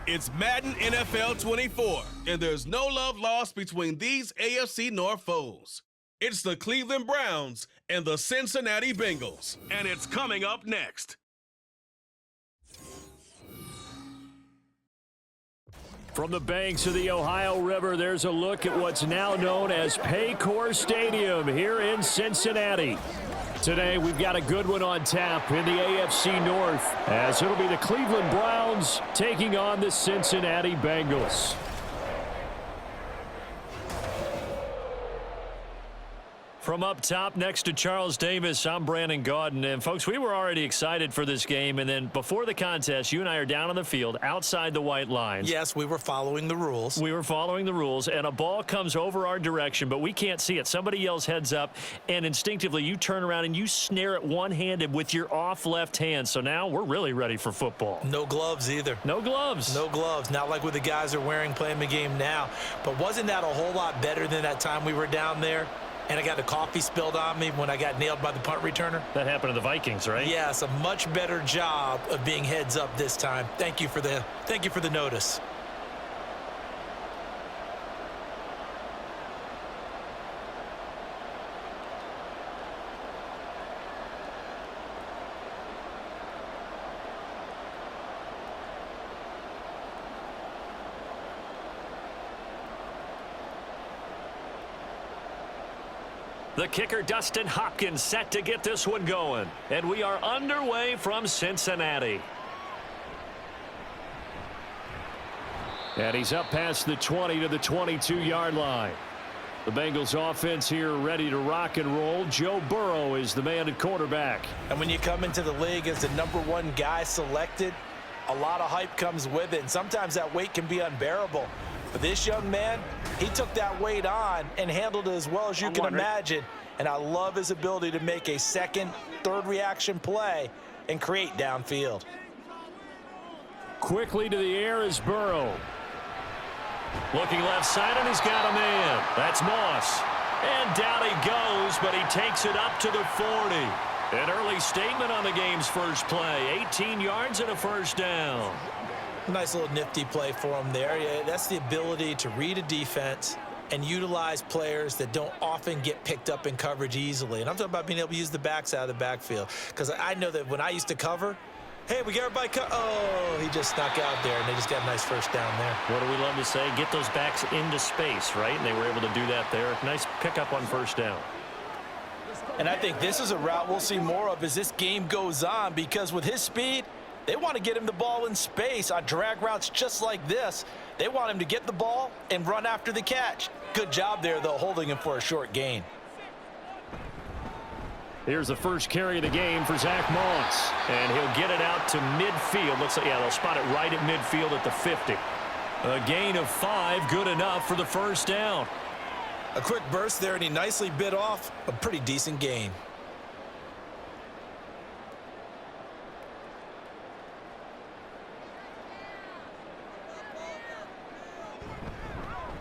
It's Madden NFL 24, and there's no love lost between these AFC North foes. It's the Cleveland Browns and the Cincinnati Bengals, and it's coming up next. From the banks of the Ohio River, there's a look at what's now known as Paycor Stadium here in Cincinnati. Today, we've got a good one on tap in the AFC North, as it'll be the Cleveland Browns taking on the Cincinnati Bengals. From up top next to Charles Davis, I'm Brandon Gaudin. And, folks, we were already excited for this game. And then before the contest, you and I are down on the field outside the white lines. Yes, we were following the rules. We were following the rules, and a ball comes over our direction, but we can't see it. Somebody yells heads up, and instinctively you turn around and you snare it one-handed with your off left hand. So now we're really ready for football. No gloves either. No gloves. No gloves. Not like what the guys are wearing playing the game now. But wasn't that a whole lot better than that time we were down there? And I got the coffee spilled on me when I got nailed by the punt returner. That happened to the Vikings, right? Yes, a much better job of being heads up this time. Thank you for the notice. The kicker, Dustin Hopkins, set to get this one going. And we are underway from Cincinnati. And he's up past the 20 to the 22-yard line. The Bengals offense here ready to rock and roll. Joe Burrow is the man at quarterback. And when you come into the league as the #1 guy selected, a lot of hype comes with it. And sometimes that weight can be unbearable. But this young man, he took that weight on and handled it as well as you can imagine. And I love his ability to make a second, third reaction play and create downfield. Quickly to the air is Burrow. Looking left side, and he's got a man. That's Moss. And down he goes, but he takes it up to the 40. An early statement on the game's first play. 18 yards and a first down. Nice little nifty play for him there. Yeah, that's the ability to read a defense and utilize players that don't often get picked up in coverage easily. And I'm talking about being able to use the backs out of the backfield. Because I know that when I used to cover, hey, we got everybody oh, he just snuck out there, and they just got a nice first down there. What do we love to say? Get those backs into space, right? And they were able to do that there. Nice pickup on first down. And I think this is a route we'll see more of as this game goes on, because with his speed, they want to get him the ball in space on drag routes just like this. They want him to get the ball and run after the catch. Good job there, though, holding him for a short gain. Here's the first carry of the game for Zach Moss. And he'll get it out to midfield. Looks like, yeah, they'll spot it right at midfield at the 50. A gain of 5, good enough for the first down. A quick burst there, and he nicely bit off a pretty decent gain.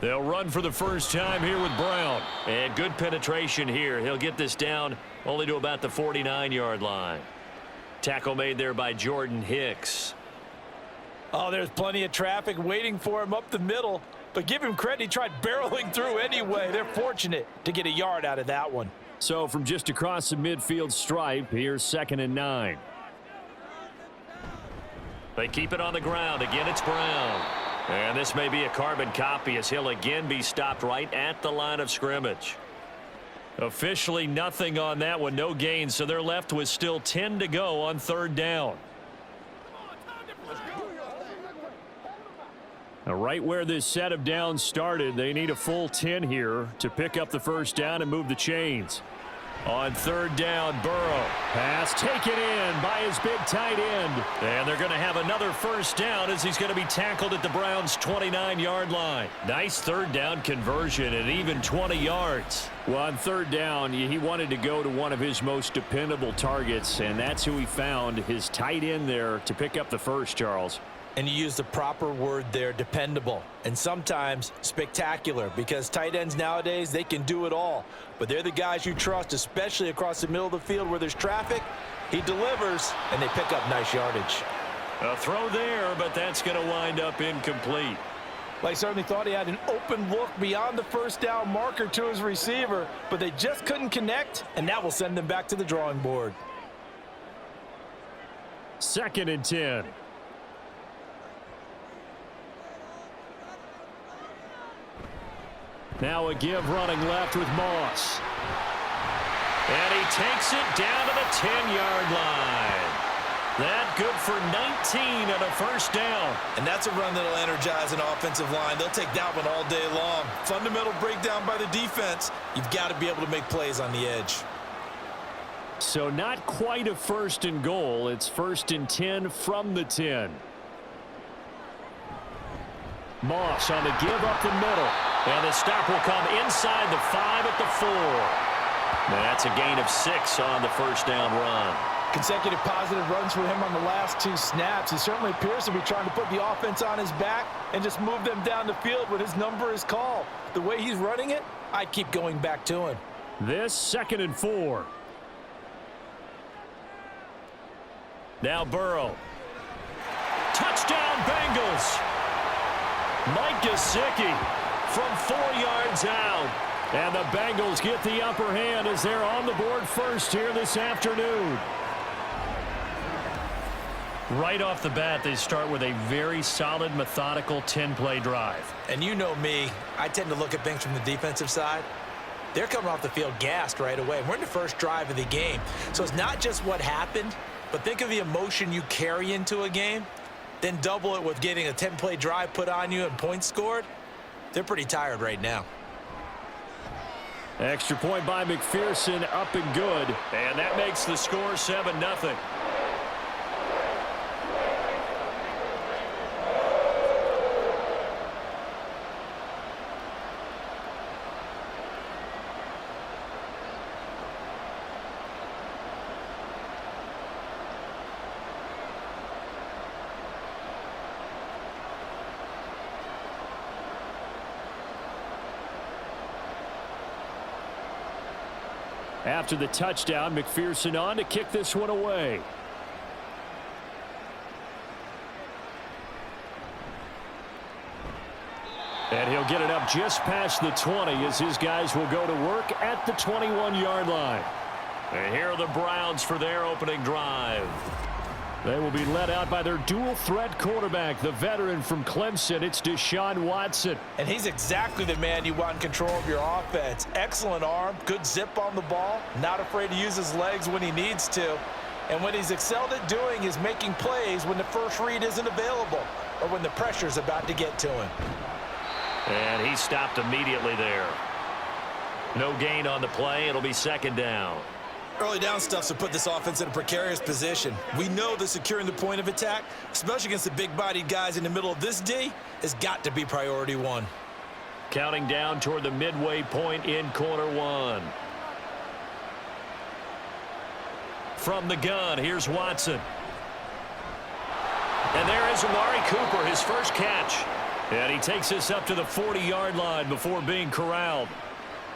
They'll run for the first time here with Brown. And good penetration here. He'll get this down only to about the 49-yard line. Tackle made there by Jordan Hicks. Oh, there's plenty of traffic waiting for him up the middle. But give him credit, he tried barreling through anyway. They're fortunate to get a yard out of that one. So from just across the midfield stripe, here's 2nd and 9. They keep it on the ground. Again, it's Brown. And this may be a carbon copy as he'll again be stopped right at the line of scrimmage. Officially nothing on that one, no gain, so they're left with still 10 to go on 3rd down. Now, right where this set of downs started, they need a full 10 here to pick up the first down and move the chains. On 3rd down, Burrow. Pass taken in by his big tight end. And they're going to have another first down as he's going to be tackled at the Browns' 29-yard line. Nice 3rd down conversion at even 20 yards. Well, on 3rd down, he wanted to go to one of his most dependable targets, and that's who he found, his tight end there, to pick up the first, Charles. And you use the proper word there, dependable, and sometimes spectacular, because tight ends nowadays, they can do it all. But they're the guys you trust, especially across the middle of the field where there's traffic. He delivers, and they pick up nice yardage. A throw there, but that's going to wind up incomplete. Well, he certainly thought he had an open look beyond the first down marker to his receiver, but they just couldn't connect, and that will send them back to the drawing board. 2nd and 10. Now a give running left with Moss. And he takes it down to the 10-yard line. That good for 19 and a first down. And that's a run that'll energize an offensive line. They'll take that one all day long. Fundamental breakdown by the defense. You've got to be able to make plays on the edge. So not quite a 1st and goal. It's 1st and 10 from the 10. Moss on the give up the middle. And the stop will come inside the 5 at the 4. That's a gain of 6 on the first down run. Consecutive positive runs for him on the last 2 snaps. He certainly appears to be trying to put the offense on his back and just move them down the field when his number is called. The way he's running it, I'd keep going back to him. This 2nd and 4. Now Burrow. Touchdown Bengals. Mike Gesicki from 4 yards out. And the Bengals get the upper hand as they're on the board first here this afternoon. Right off the bat, they start with a very solid, methodical 10-play drive. And you know me, I tend to look at things from the defensive side. They're coming off the field gassed right away. We're in the first drive of the game. So it's not just what happened, but think of the emotion you carry into a game, then double it with getting a 10-play drive put on you and points scored. They're pretty tired right now. Extra point by McPherson, up and good. And that makes the score 7-0. After the touchdown, McPherson on to kick this one away. And he'll get it up just past the 20 as his guys will go to work at the 21-yard line. And here are the Browns for their opening drive. They will be led out by their dual-threat quarterback, the veteran from Clemson. It's Deshaun Watson. And he's exactly the man you want in control of your offense. Excellent arm, good zip on the ball, not afraid to use his legs when he needs to. And what he's excelled at doing is making plays when the first read isn't available or when the pressure's about to get to him. And he stopped immediately there. No gain on the play. It'll be 2nd down. Early down stuff to put this offense in a precarious position. We know that securing the point of attack, especially against the big-bodied guys in the middle of this D, has got to be priority 1. Counting down toward the midway point in quarter 1. From the gun, here's Watson. And there is Amari Cooper, his first catch. And he takes us up to the 40-yard line before being corralled.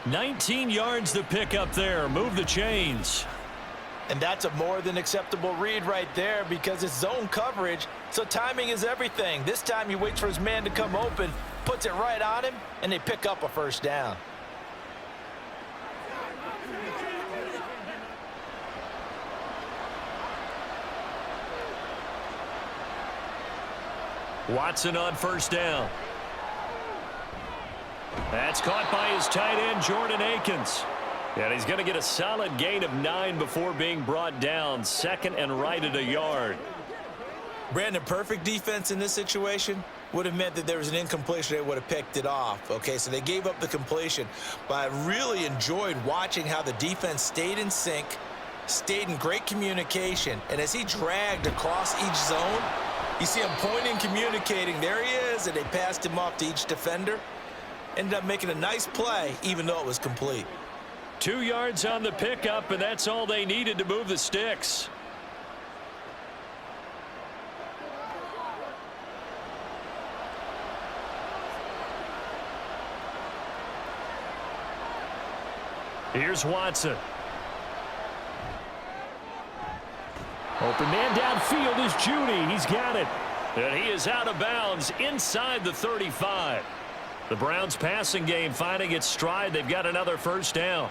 19 yards to pick up there. Move the chains. And that's a more than acceptable read right there because it's zone coverage, so timing is everything. This time he waits for his man to come open, puts it right on him, and they pick up a first down. Watson on first down. That's caught by his tight end, Jordan Akins. And he's going to get a solid gain of 9 before being brought down. 2nd and right at a yard. Brandon, perfect defense in this situation would have meant that there was an incompletion. They would have picked it off. Okay, so they gave up the completion. But I really enjoyed watching how the defense stayed in sync, stayed in great communication. And as he dragged across each zone, you see him pointing, communicating. There he is, and they passed him off to each defender. Ended up making a nice play, even though it was complete. 2 yards on the pickup, and that's all they needed to move the sticks. Here's Watson. Open man downfield is Judy. He's got it. And he is out of bounds inside the 35. The Browns passing game finding its stride. They've got another first down.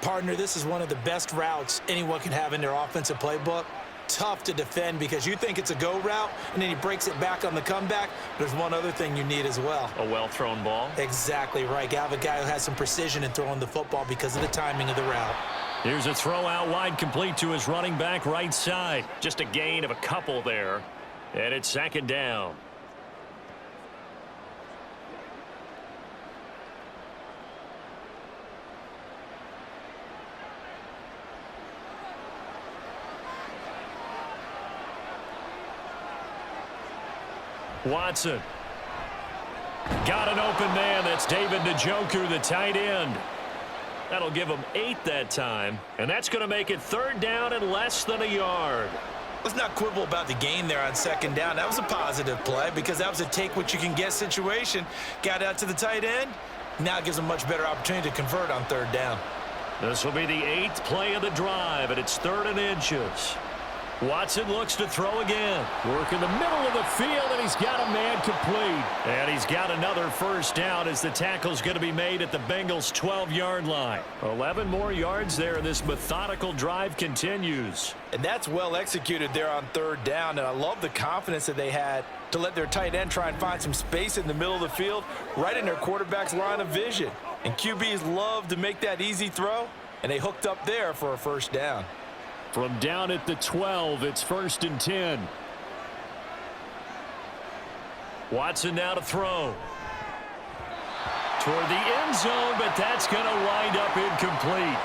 Partner, this is one of the best routes anyone can have in their offensive playbook. Tough to defend because you think it's a go route, and then he breaks it back on the comeback. There's one other thing you need as well. A well-thrown ball. Exactly right. You have a guy who has some precision in throwing the football because of the timing of the route. Here's a throw out wide, complete to his running back right side. Just a gain of a couple there. And it's second down. Watson. Got an open man. That's David Njoku, the tight end. That'll give him 8 that time. And that's going to make it third down and less than a yard. Let's not quibble about the gain there on second down. That was a positive play because that was a take-what-you-can-get situation. Got out to the tight end. Now it gives him a much better opportunity to convert on third down. This will be the 8th play of the drive, and it's 3rd and inches. Watson looks to throw again. Work in the middle of the field, and he's got a man complete. And he's got another first down as the tackle's going to be made at the Bengals' 12-yard line. 11 more yards there, and this methodical drive continues. And that's well executed there on third down, and I love the confidence that they had to let their tight end try and find some space in the middle of the field, right in their quarterback's line of vision. And QBs love to make that easy throw, and they hooked up there for a first down. From down at the 12, it's 1st and 10. Watson now to throw. Toward the end zone, but that's going to wind up incomplete.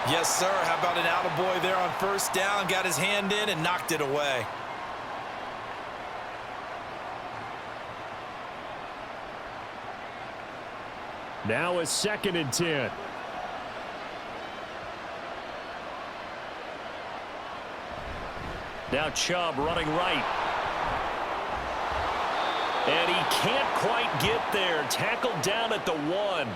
Yes, sir. How about an attaboy there on first down? Got his hand in and knocked it away. Now a 2nd and 10. Now Chubb running right. And he can't quite get there. Tackled down at the 1.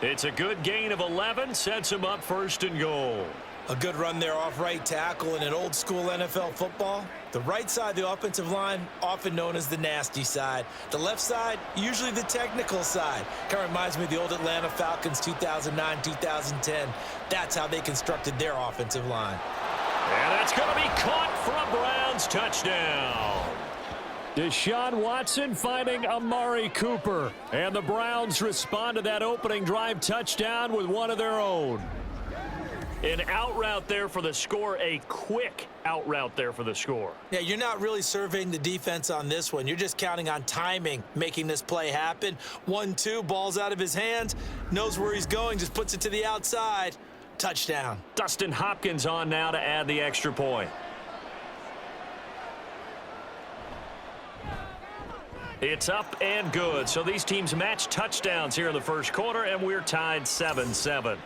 It's a good gain of 11. Sets him up 1st and goal. A good run there off right tackle in an old school NFL football. The right side of the offensive line, often known as the nasty side. The left side, usually the technical side. Kind of reminds me of the old Atlanta Falcons 2009, 2010. That's how they constructed their offensive line. And that's going to be caught for a Browns touchdown. Deshaun Watson finding Amari Cooper. And the Browns respond to that opening drive touchdown with one of their own. An out route there for the score, a quick out route there for the score. Yeah, you're not really surveying the defense on this one. You're just counting on timing, making this play happen. 1-2, ball's out of his hands, knows where he's going, just puts it to the outside. Touchdown. Dustin Hopkins on now to add the extra point. It's up and good. So these teams match touchdowns here in the first quarter, and we're tied 7-7.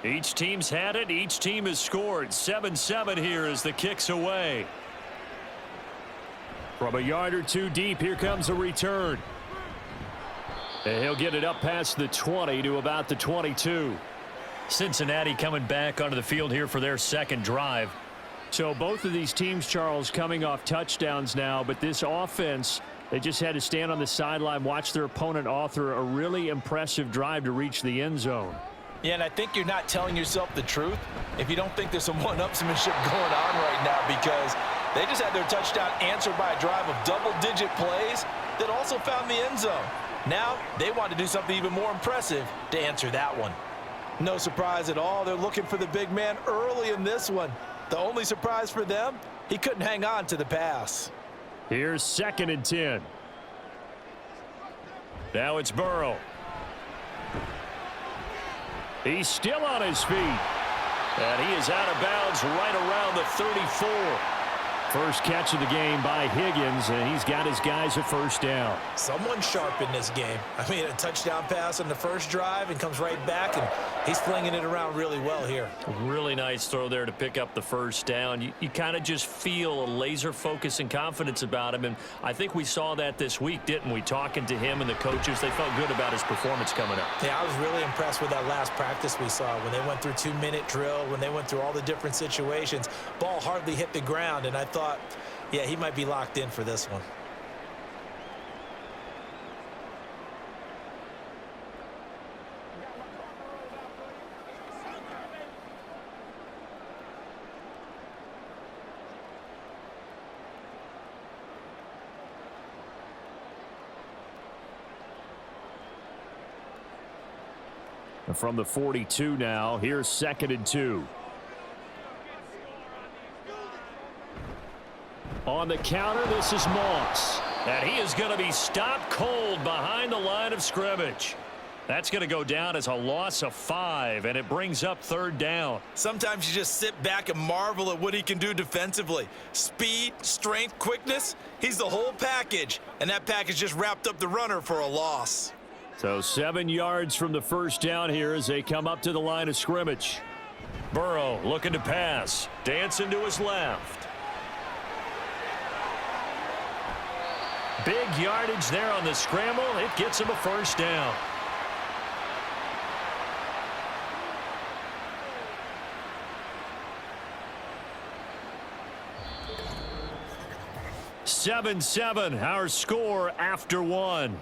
Each team's had it. Each team has scored. 7-7 here as the kick's away. From a yard or two deep, here comes a return. And he'll get it up past the 20 to about the 22. Cincinnati coming back onto the field here for their second drive. So both of these teams, Charles, coming off touchdowns now, but this offense, they just had to stand on the sideline, watch their opponent author a really impressive drive to reach the end zone. Yeah, and I think you're not telling yourself the truth if you don't think there's some one-upsmanship going on right now, because they just had their touchdown answered by a drive of double-digit plays that also found the end zone. Now they want to do something even more impressive to answer that one. No surprise at all. They're looking for the big man early in this one. The only surprise for them, he couldn't hang on to the pass. Here's 2nd and 10. Now it's Burrow. He's still on his feet. And he is out of bounds right around the 34. First catch of the game by Higgins, and he's got his guys a first down. Someone sharp in this game. I mean, a touchdown pass on the first drive and comes right back, and he's flinging it around really well here. Really nice throw there to pick up the first down. You kind of just feel a laser focus and confidence about him, and I think we saw that this week, didn't we? Talking to him and the coaches, they felt good about his performance coming up. Yeah, I was really impressed with that last practice we saw when they went through 2-minute drill, when they went through all the different situations. Ball hardly hit the ground, and I thought, yeah, he might be locked in for this one. And from the 42 now, here's 2nd and 2. On the counter, this is Moss. And he is going to be stopped cold behind the line of scrimmage. That's going to go down as a loss of 5, and it brings up 3rd down. Sometimes you just sit back and marvel at what he can do defensively. Speed, strength, quickness, he's the whole package. And that package just wrapped up the runner for a loss. So 7 yards from the first down here as they come up to the line of scrimmage. Burrow looking to pass. Dancing to his left. Big yardage there on the scramble. It gets him a first down. Seven, our score after 1.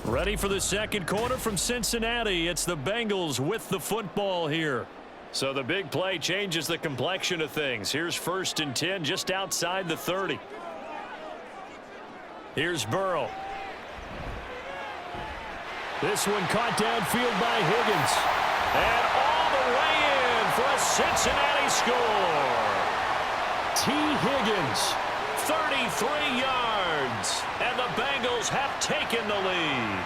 Ready for the second quarter from Cincinnati. It's the Bengals with the football here. So the big play changes the complexion of things. Here's 1st and 10 just outside the 30. Here's Burrow. This one caught downfield by Higgins. And all the way in for a Cincinnati score. T. Higgins, 33 yards. And the Bengals have taken the lead.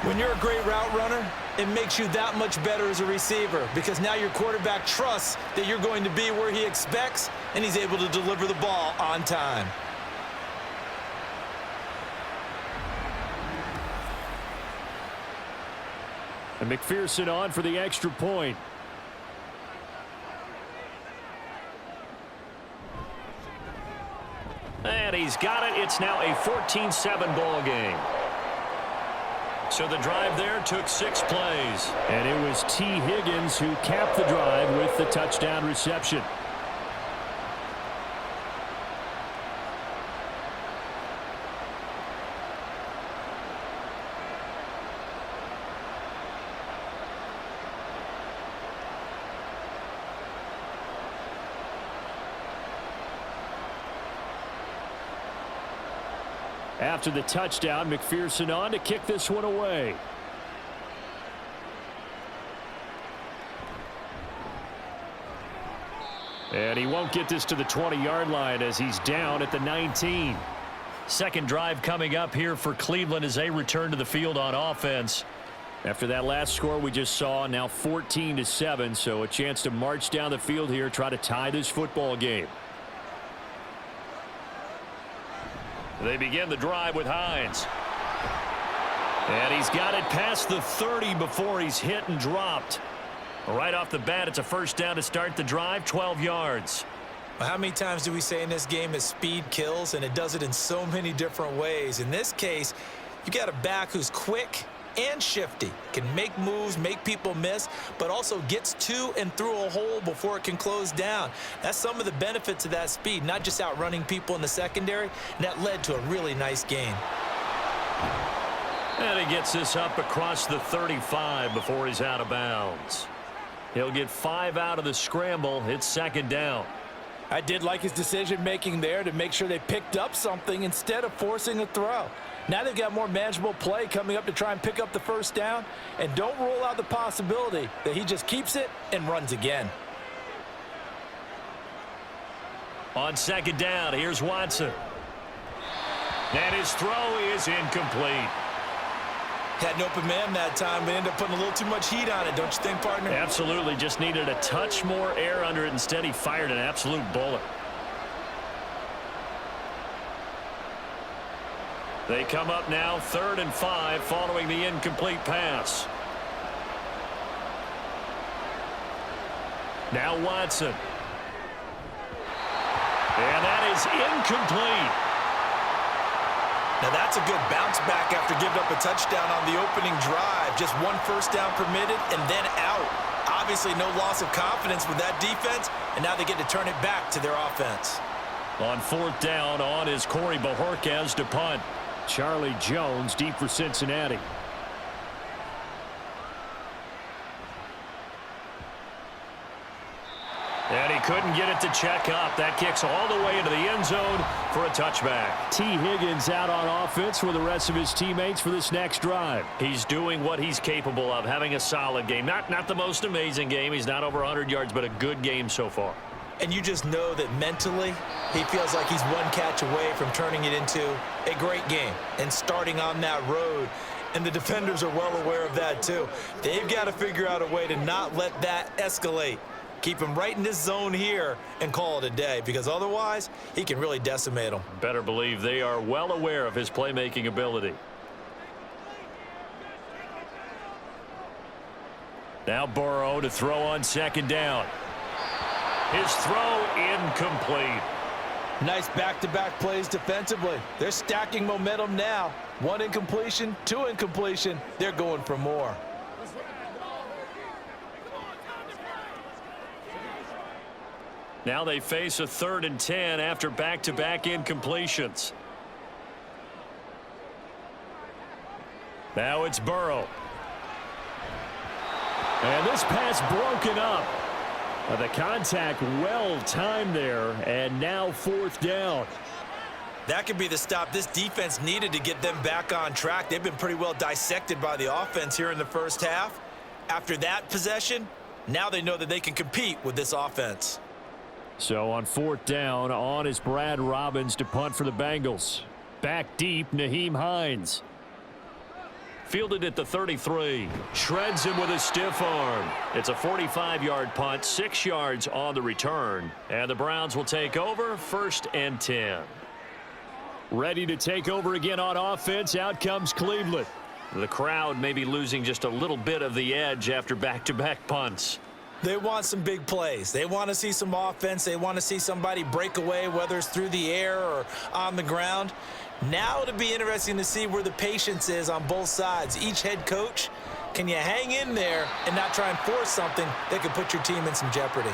When you're a great route runner, it makes you that much better as a receiver because now your quarterback trusts that you're going to be where he expects, and he's able to deliver the ball on time. And McPherson on for the extra point. And he's got it. It's now a 14-7 ball game. So the drive there took 6 plays. And it was T. Higgins who capped the drive with the touchdown reception. After the touchdown, McPherson on to kick this one away. And he won't get this to the 20-yard line as he's down at the 19. Second drive coming up here for Cleveland as they return to the field on offense. After that last score we just saw, now 14-7, so a chance to march down the field here, try to tie this football game. They begin the drive with Hines. And he's got it past the 30 before he's hit and dropped. Right off the bat, it's a first down to start the drive, 12 yards. Well, how many times do we say in this game that speed kills, and it does it in so many different ways? In this case, you got a back who's quick and shifty, can make moves, make people miss, but also gets to and through a hole before it can close down. That's some of the benefits of that speed, not just outrunning people in the secondary, and that led to a really nice gain. And he gets this up across the 35 before he's out of bounds. He'll get 5 out of the scramble. It's second down. I did like his decision-making there to make sure they picked up something instead of forcing a throw. Now they've got more manageable play coming up to try and pick up the first down, and don't rule out the possibility that he just keeps it and runs again. On second down, here's Watson. And his throw is incomplete. Had an open man that time, but ended up putting a little too much heat on it, don't you think, partner? Absolutely. Just needed a touch more air under it. Instead, he fired an absolute bullet. They come up now 3rd and 5 following the incomplete pass. Now Watson. And that is incomplete. Now that's a good bounce back after giving up a touchdown on the opening drive. Just 1 first down permitted and then out. Obviously no loss of confidence with that defense, and now they get to turn it back to their offense. On 4th down, on is Corey Bojorquez to punt. Charlie Jones deep for Cincinnati. And he couldn't get it to check up. That kicks all the way into the end zone for a touchback. T. Higgins out on offense for the rest of his teammates for this next drive. He's doing what he's capable of, having a solid game. Not the most amazing game. He's not over 100 yards, but a good game so far. And you just know that mentally, he feels like he's 1 catch away from turning it into a great game and starting on that road. And the defenders are well aware of that too. They've got to figure out a way to not let that escalate. Keep him right in this zone here and call it a day, because otherwise he can really decimate them. Better believe they are well aware of his playmaking ability. Now Burrow to throw on 2nd down. His throw incomplete. Nice back-to-back plays defensively. They're stacking momentum now. 1 incompletion, 2 incompletion. They're going for more. Now they face a 3rd and 10 after back-to-back incompletions. Now it's Burrow. And this pass broken up. The contact well timed there, and now 4th down. That could be the stop this defense needed to get them back on track. They've been pretty well dissected by the offense here in the first half. After that possession, now they know that they can compete with this offense. So on 4th down, on is Brad Robbins to punt for the Bengals. Back deep, Nyheim Hines. Fielded at the 33. Shreds him with a stiff arm. It's a 45-yard punt, 6 yards on the return. And the Browns will take over 1st and 10. Ready to take over again on offense. Out comes Cleveland. The crowd may be losing just a little bit of the edge after back-to-back punts. They want some big plays. They want to see some offense. They want to see somebody break away, whether it's through the air or on the ground. Now it'll be interesting to see where the patience is on both sides. Each head coach, can you hang in there and not try and force something that could put your team in some jeopardy?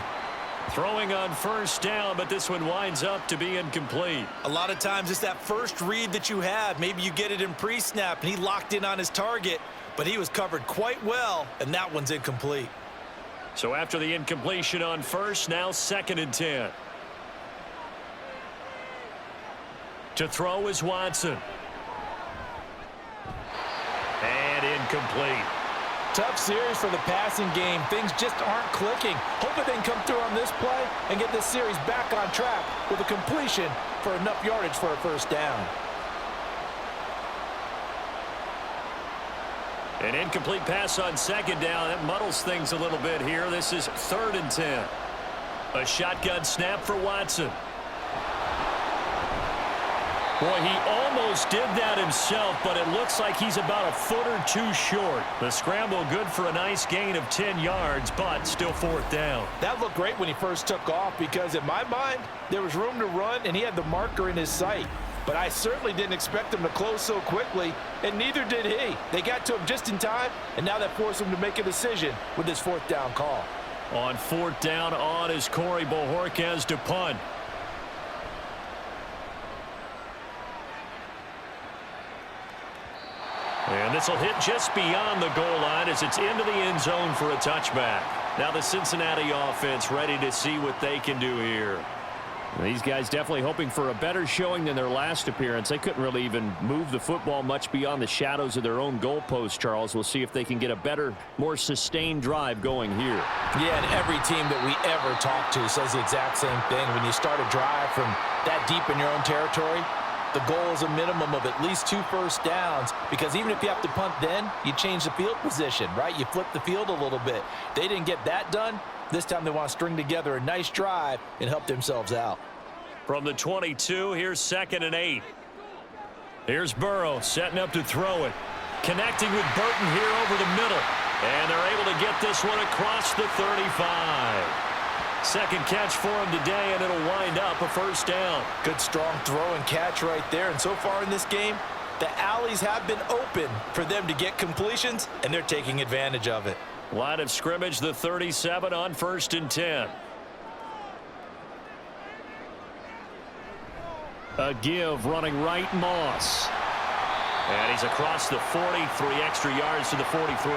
Throwing on 1st down, but this one winds up to be incomplete. A lot of times it's that first read that you have. Maybe you get it in pre-snap and he locked in on his target, but he was covered quite well, and that one's incomplete. So after the incompletion on 1st, now 2nd and 10. To throw is Watson. And incomplete. Tough series for the passing game. Things just aren't clicking. Hoping they can come through on this play and get this series back on track with a completion for enough yardage for a 1st down. An incomplete pass on 2nd down. That muddles things a little bit here. This is 3rd and 10. A shotgun snap for Watson. Boy, he almost did that himself, but it looks like he's about a foot or 2 short. The scramble good for a nice gain of 10 yards, but still 4th down. That looked great when he first took off, because in my mind, there was room to run and he had the marker in his sight. But I certainly didn't expect him to close so quickly, and neither did he. They got to him just in time, and now that forced him to make a decision with this 4th down call. On 4th down, on is Corey Bojorquez to punt. And this will hit just beyond the goal line as it's into the end zone for a touchback. Now the Cincinnati offense ready to see what they can do here. These guys definitely hoping for a better showing than their last appearance. They couldn't really even move the football much beyond the shadows of their own goalpost, Charles. We'll see if they can get a better, more sustained drive going here. Yeah, and every team that we ever talk to says the exact same thing. When you start a drive from that deep in your own territory, The goal is a minimum of at least 2 first downs, because even if you have to punt then, you change the field position, right? You flip the field a little bit. They didn't get that done. This time they want to string together a nice drive and help themselves out. From the 22, here's 2nd and 8. Here's Burrow setting up to throw it. Connecting with Burton here over the middle. And they're able to get this one across the 35. Second catch for him today, and it'll wind up a first down. Good strong throw and catch right there. And so far in this game, the alleys have been open for them to get completions, and they're taking advantage of it. Line of scrimmage, the 37 on 1st and 10. A give running right, Moss. And he's across the 40, 3 extra yards to the 43.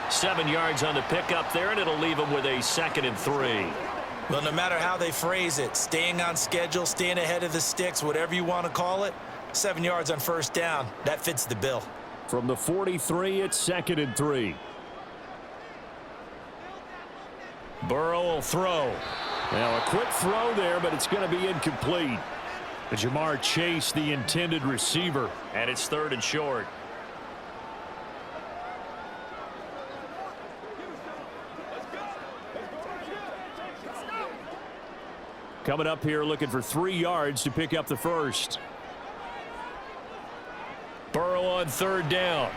7 yards on the pickup there, and it'll leave him with a 2nd and 3. Well, no matter how they phrase it, staying on schedule, staying ahead of the sticks, whatever you want to call it, 7 yards on first down, that fits the bill. From the 43, it's 2nd and 3. Burrow will throw. Now a quick throw there, but it's going to be incomplete. Jamar Chase, the intended receiver, and it's 3rd and short. Coming up here looking for 3 yards to pick up the first. Burrow on 3rd down.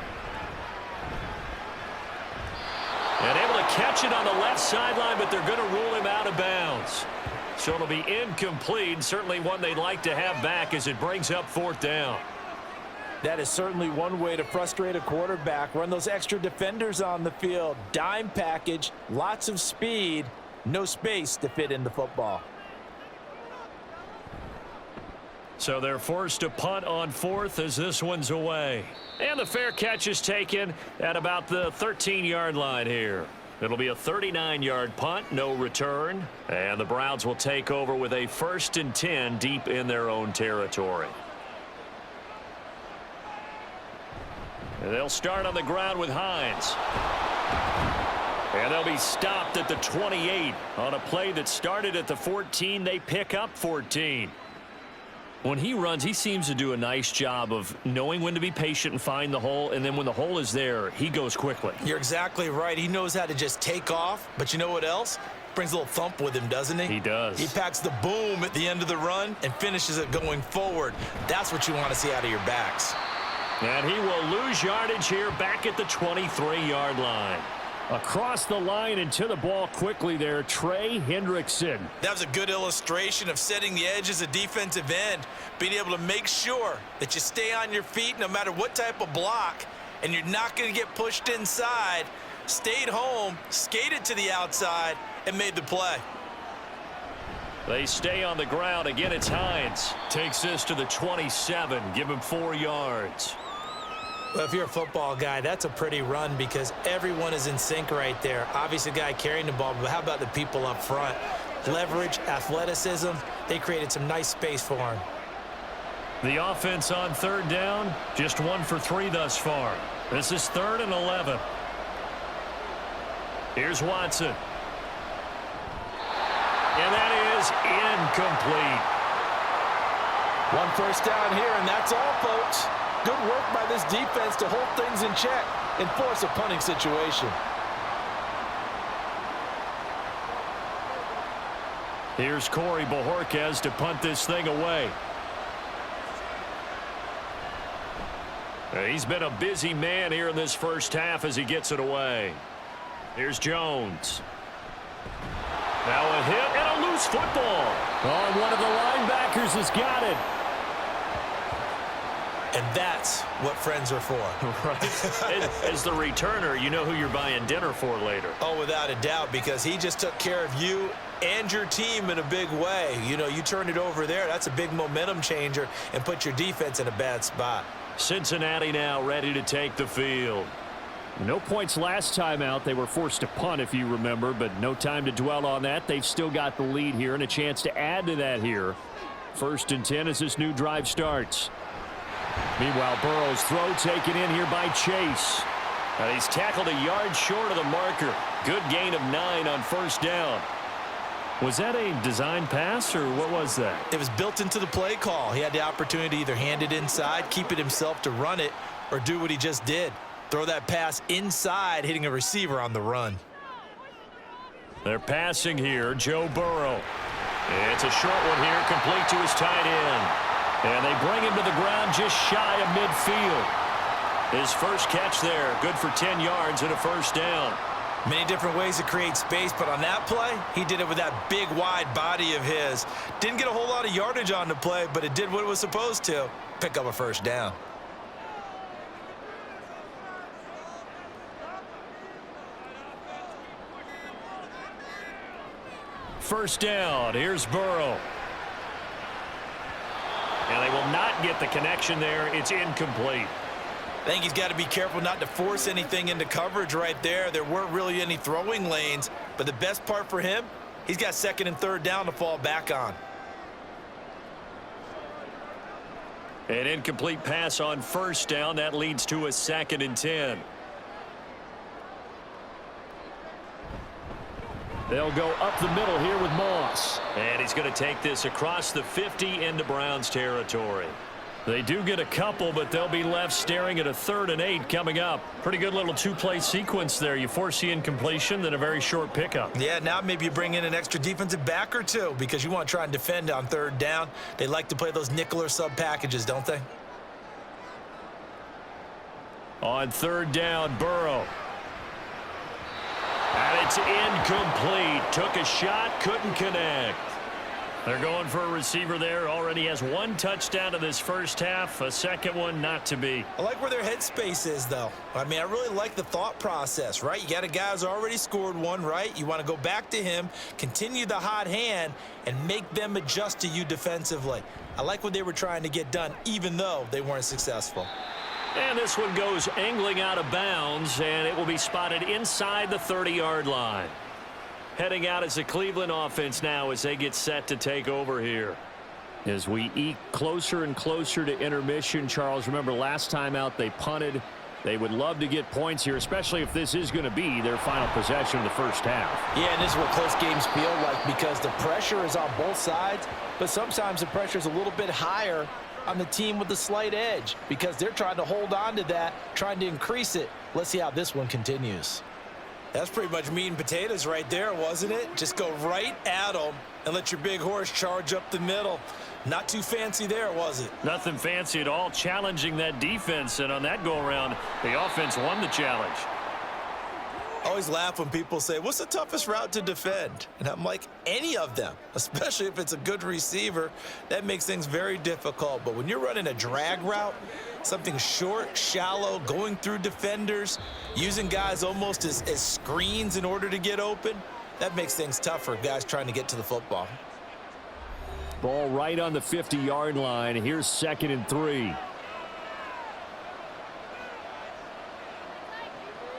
And able to catch it on the left sideline, but they're going to rule him out of bounds. So it'll be incomplete, certainly one they'd like to have back as it brings up 4th down. That is certainly one way to frustrate a quarterback. Run those extra defenders on the field. Dime package, lots of speed, no space to fit in the football. So they're forced to punt on 4th as this one's away. And the fair catch is taken at about the 13-yard line here. It'll be a 39-yard punt, no return. And the Browns will take over with a 1st and 10 deep in their own territory. And they'll start on the ground with Hines. And they'll be stopped at the 28. On a play that started at the 14, they pick up 14. When he runs, he seems to do a nice job of knowing when to be patient and find the hole, and then when the hole is there, he goes quickly. You're exactly right. He knows how to just take off, but you know what else? Brings a little thump with him, doesn't he? He does. He packs the boom at the end of the run and finishes it going forward. That's what you want to see out of your backs. And he will lose yardage here back at the 23-yard line. Across the line and to the ball quickly there, Trey Hendrickson. That was a good illustration of setting the edge as a defensive end, being able to make sure that you stay on your feet no matter what type of block, and you're not going to get pushed inside. Stayed home, skated to the outside, and made the play. They stay on the ground. Again, it's Hines. Takes this to the 27. Give him 4 yards. Well, if you're a football guy, that's a pretty run because everyone is in sync right there. Obviously, the guy carrying the ball, but how about the people up front? Leverage, athleticism, they created some nice space for him. The offense on 3rd down, just 1 for 3 thus far. This is 3rd and 11. Here's Watson. And that is incomplete. 1 first down here, and that's all, folks. Good work by this defense to hold things in check and force a punting situation. Here's Corey Bojorquez to punt this thing away. He's been a busy man here in this first half as he gets it away. Here's Jones. Now a hit and a loose football. Oh, one of the linebackers has got it. And that's what friends are for. Right. As the returner, you know who you're buying dinner for later. Oh, without a doubt, because he just took care of you and your team in a big way. You know, you turned it over there. That's a big momentum changer and put your defense in a bad spot. Cincinnati now ready to take the field. No points last time out. They were forced to punt, if you remember, but no time to dwell on that. They've still got the lead here and a chance to add to that here. 1st and 10 as this new drive starts. Meanwhile, Burrow's throw taken in here by Chase. He's tackled a yard short of the marker. Good gain of 9 on 1st down. Was that a design pass, or what was that? It was built into the play call. He had the opportunity to either hand it inside, keep it himself to run it, or do what he just did. Throw that pass inside, hitting a receiver on the run. They're passing here, Joe Burrow. It's a short one here, complete to his tight end. And they bring him to the ground just shy of midfield. His first catch there, good for 10 yards and a first down. Many different ways to create space, but on that play, he did it with that big, wide body of his. Didn't get a whole lot of yardage on the play, but it did what it was supposed to, pick up a first down. First down, here's Burrow. And they will not get the connection there. It's incomplete. I think he's got to be careful not to force anything into coverage right there. There weren't really any throwing lanes, but the best part for him, he's got second and third down to fall back on. An incomplete pass on first down. That leads to a 2nd and 10. They'll go up the middle here with Moss. And he's going to take this across the 50 into Browns territory. They do get a couple, but they'll be left staring at a 3rd and 8 coming up. Pretty good little two-play sequence there. You force the incompletion, then a very short pickup. Yeah, now maybe you bring in an extra defensive back or two because you want to try and defend on 3rd down. They like to play those nickel or sub packages, don't they? On 3rd down, Burrow. And it's incomplete. Took a shot, couldn't connect. They're going for a receiver there. Already has 1 touchdown in this first half. A second one not to be. I like where their headspace is, though. I mean, I really like the thought process, right? You got a guy who's already scored one, right? You want to go back to him, continue the hot hand, and make them adjust to you defensively. I like what they were trying to get done, even though they weren't successful. And this one goes angling out of bounds, and it will be spotted inside the 30-yard line. Heading out as a Cleveland offense now as they get set to take over here. As we eke closer and closer to intermission, Charles, remember last time out they punted. They would love to get points here, especially if this is going to be their final possession of the first half. Yeah, and this is what close games feel like because the pressure is on both sides, but sometimes the pressure is a little bit higher on the team with the slight edge because they're trying to hold on to that, trying to increase it. Let's see how this one continues. That's pretty much meat and potatoes right there, wasn't it? Just go right at them and let your big horse charge up the middle. Not too fancy there, was it? Nothing fancy at all, challenging that defense, and on that go-around, the offense won the challenge. I always laugh when people say, what's the toughest route to defend? And I'm like, any of them, especially if it's a good receiver. That makes things very difficult. But when you're running a drag route, something short, shallow, going through defenders, using guys almost as screens in order to get open, that makes things tough for guys trying to get to the football. Ball right on the 50-yard line. Here's 2nd and 3.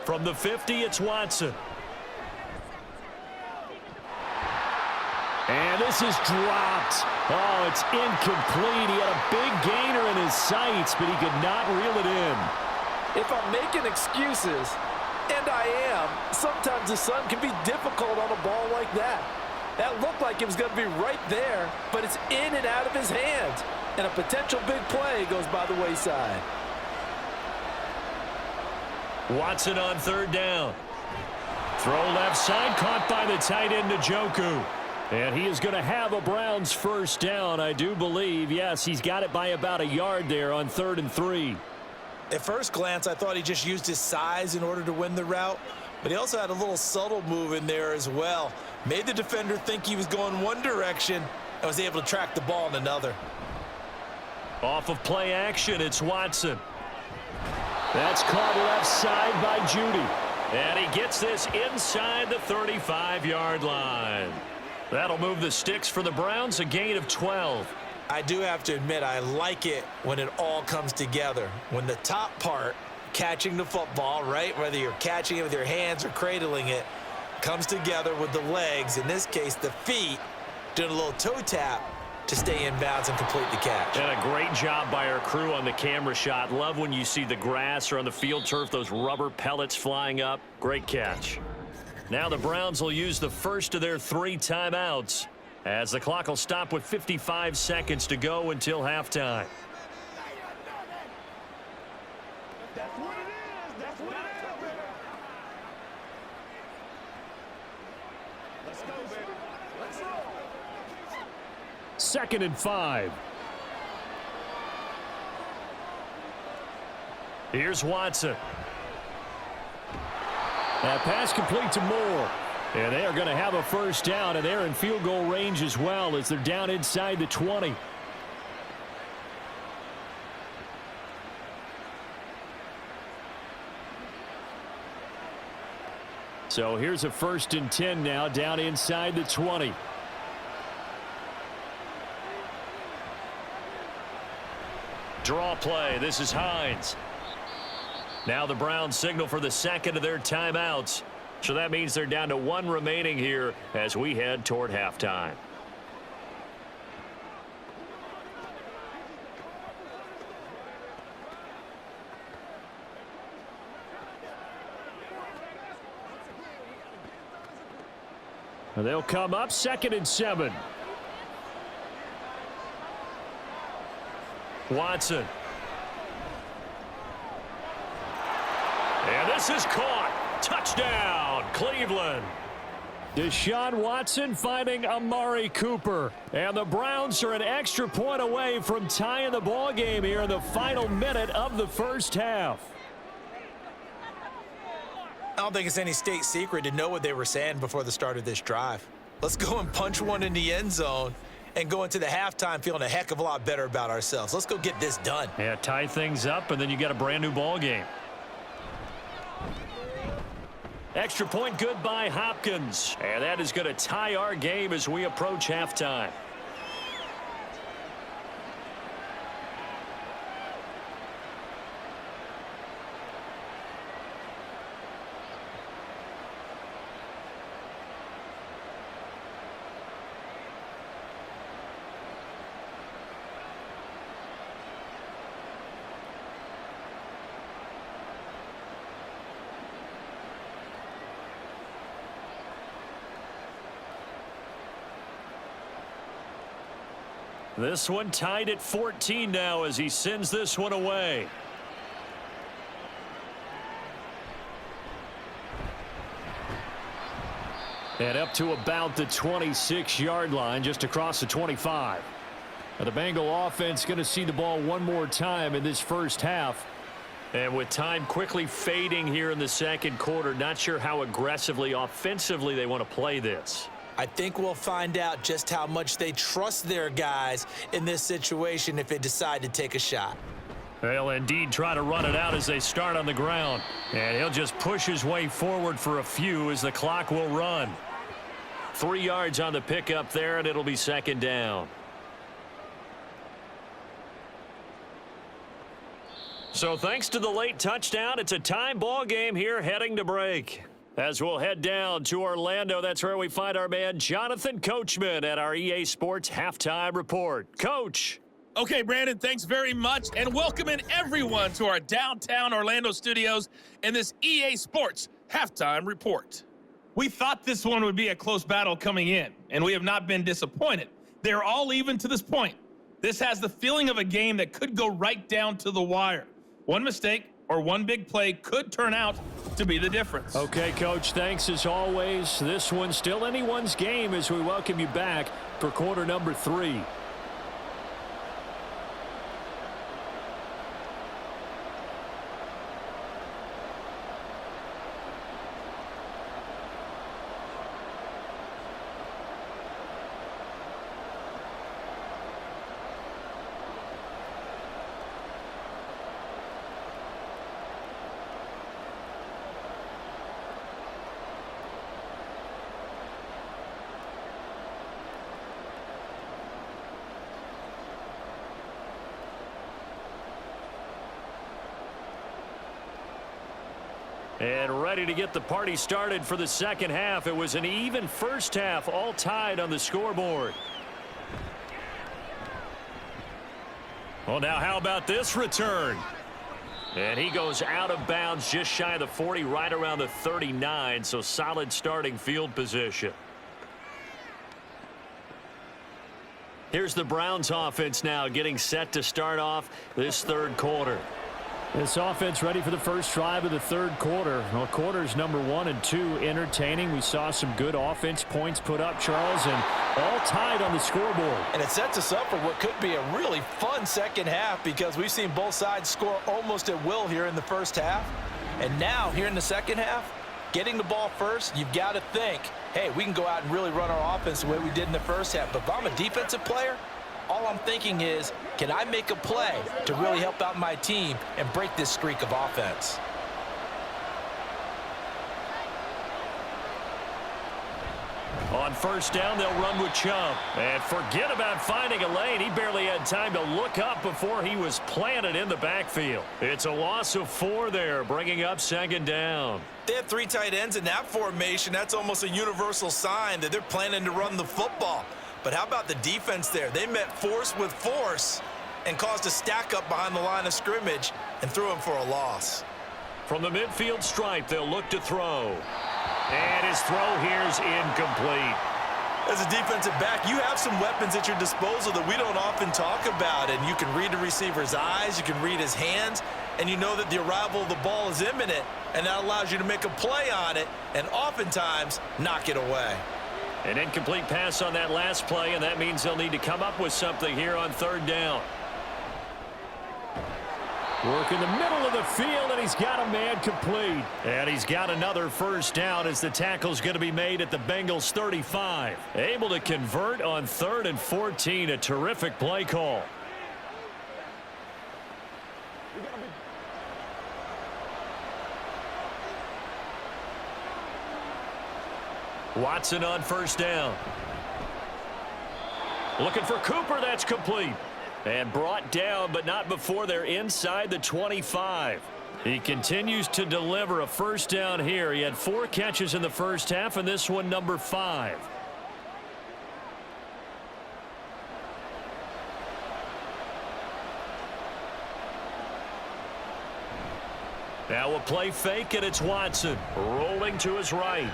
From the 50, it's Watson. And this is dropped. Oh, it's incomplete. He had a big gainer in his sights, but he could not reel it in. If I'm making excuses, and I am, sometimes the sun can be difficult on a ball like that. That looked like it was going to be right there, but it's in and out of his hands. And a potential big play goes by the wayside. Watson on 3rd down. Throw left side, caught by the tight end Njoku. And he is going to have a Browns first down, I do believe. Yes, he's got it by about a yard there on 3rd and 3. At first glance, I thought he just used his size in order to win the route, but he also had a little subtle move in there as well. Made the defender think he was going one direction and was able to track the ball in another. Off of play action, it's Watson. That's caught left side by Judy. And he gets this inside the 35-yard line. That'll move the sticks for the Browns, a gain of 12. I do have to admit, I like it when it all comes together. When the top part, catching the football, right, whether you're catching it with your hands or cradling it, comes together with the legs, in this case the feet, doing a little toe tap to stay in bounds and complete the catch. And a great job by our crew on the camera shot. Love when you see the grass or on the field turf, those rubber pellets flying up. Great catch. Now the Browns will use the first of their 3 timeouts as the clock will stop with 55 seconds to go until halftime. That's what it is. That's what it is, baby. Let's go, baby. Let's roll. 2nd and 5. Here's Watson. That pass complete to Moore. And they are going to have a first down, and they're in field goal range as well as they're down inside the 20. So here's a 1st and 10 now, down inside the 20. Draw play. This is Hines. Now the Browns signal for the 2nd of their timeouts. So that means they're down to 1 remaining here as we head toward halftime. And they'll come up 2nd and 7. Watson. And this is caught. Touchdown, Cleveland. Deshaun Watson finding Amari Cooper. And the Browns are an extra point away from tying the ball game here in the final minute of the first half. I don't think it's any state secret to know what they were saying before the start of this drive. Let's go and punch one in the end zone and go into the halftime feeling a heck of a lot better about ourselves. Let's go get this done. Yeah, tie things up, and then you got a brand new ball game. Extra point good by Hopkins. And that is going to tie our game as we approach halftime. This one tied at 14 now as he sends this one away. And up to about the 26-yard line, just across the 25. Now the Bengal offense going to see the ball one more time in this first half. And with time quickly fading here in the second quarter, not sure how aggressively, offensively they want to play this. I think we'll find out just how much they trust their guys in this situation if they decide to take a shot. They'll indeed try to run it out as they start on the ground. And he'll just push his way forward for a few as the clock will run. 3 yards on the pickup there, and it'll be 2nd down. So thanks to the late touchdown, it's a tie ball game here heading to break. As we'll head down to Orlando, that's where we find our man Jonathan Coachman at our EA Sports Halftime Report. Coach. Okay, Brandon, thanks very much, and welcoming everyone to our downtown Orlando studios in this EA Sports Halftime Report. We thought this one would be a close battle coming in, and we have not been disappointed. They're all even to this point. This has the feeling of a game that could go right down to the wire. One mistake or one big play could turn out to be the difference. Okay, Coach, thanks as always. This one's still anyone's game as we welcome you back for quarter number 3. And ready to get the party started for the second half. It was an even first half, all tied on the scoreboard. Well, now how about this return? And he goes out of bounds just shy of the 40, right around the 39, so solid starting field position. Here's the Browns offense now getting set to start off this third quarter. This offense ready for the first drive of the third quarter. Well, quarters number 1 and 2 entertaining. We saw some good offense points put up, Charles, and all tied on the scoreboard. And it sets us up for what could be a really fun second half because we've seen both sides score almost at will here in the first half. And now, here in the second half, getting the ball first, you've got to think, hey, we can go out and really run our offense the way we did in the first half. But if I'm a defensive player, all I'm thinking is, can I make a play to really help out my team and break this streak of offense? On first down, they'll run with Chubb. And forget about finding a lane. He barely had time to look up before he was planted in the backfield. It's a loss of 4 there, bringing up second down. They have 3 tight ends in that formation. That's almost a universal sign that they're planning to run the football. But how about the defense there? They met force with force and caused a stack up behind the line of scrimmage and threw him for a loss. From the midfield stripe, they'll look to throw. And his throw here's incomplete. As a defensive back, you have some weapons at your disposal that we don't often talk about. And you can read the receiver's eyes, you can read his hands, and you know that the arrival of the ball is imminent, and that allows you to make a play on it and oftentimes knock it away. An incomplete pass on that last play, and that means they'll need to come up with something here on third down. Work in the middle of the field, and he's got a man complete. And he's got another first down as the tackle's going to be made at the Bengals 35. Able to convert on 3rd and 14, a terrific play call. Watson on first down. Looking for Cooper, that's complete. And brought down, but not before they're inside the 25. He continues to deliver a first down here. He had 4 catches in the first half, and this one number 5. Now a play fake, and it's Watson rolling to his right.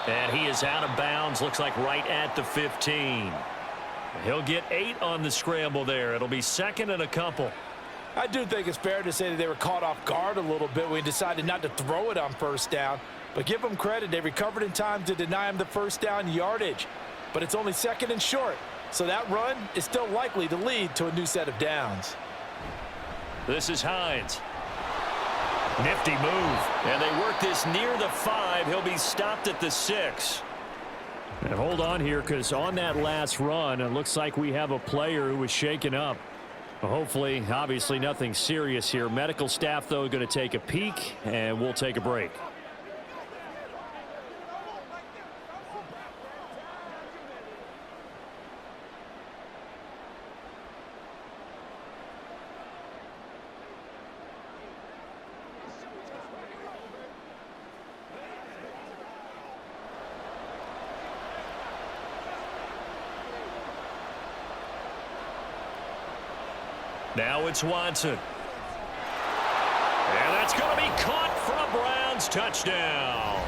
And he is out of bounds, looks like right at the 15. He'll get 8 on the scramble there. It'll be 2nd and a couple. I do think it's fair to say that they were caught off guard a little bit when he decided not to throw it on first down. But give them credit. They recovered in time to deny him the first down yardage. But it's only 2nd and short. So that run is still likely to lead to a new set of downs. This is Hines. Nifty move. And they work this near the 5. He'll be stopped at the 6. And hold on here, because on that last run, it looks like we have a player who was shaken up. Hopefully, obviously nothing serious here. Medical staff, though, going to take a peek, and we'll take a break. Now it's Watson. And that's going to be caught for a Browns touchdown.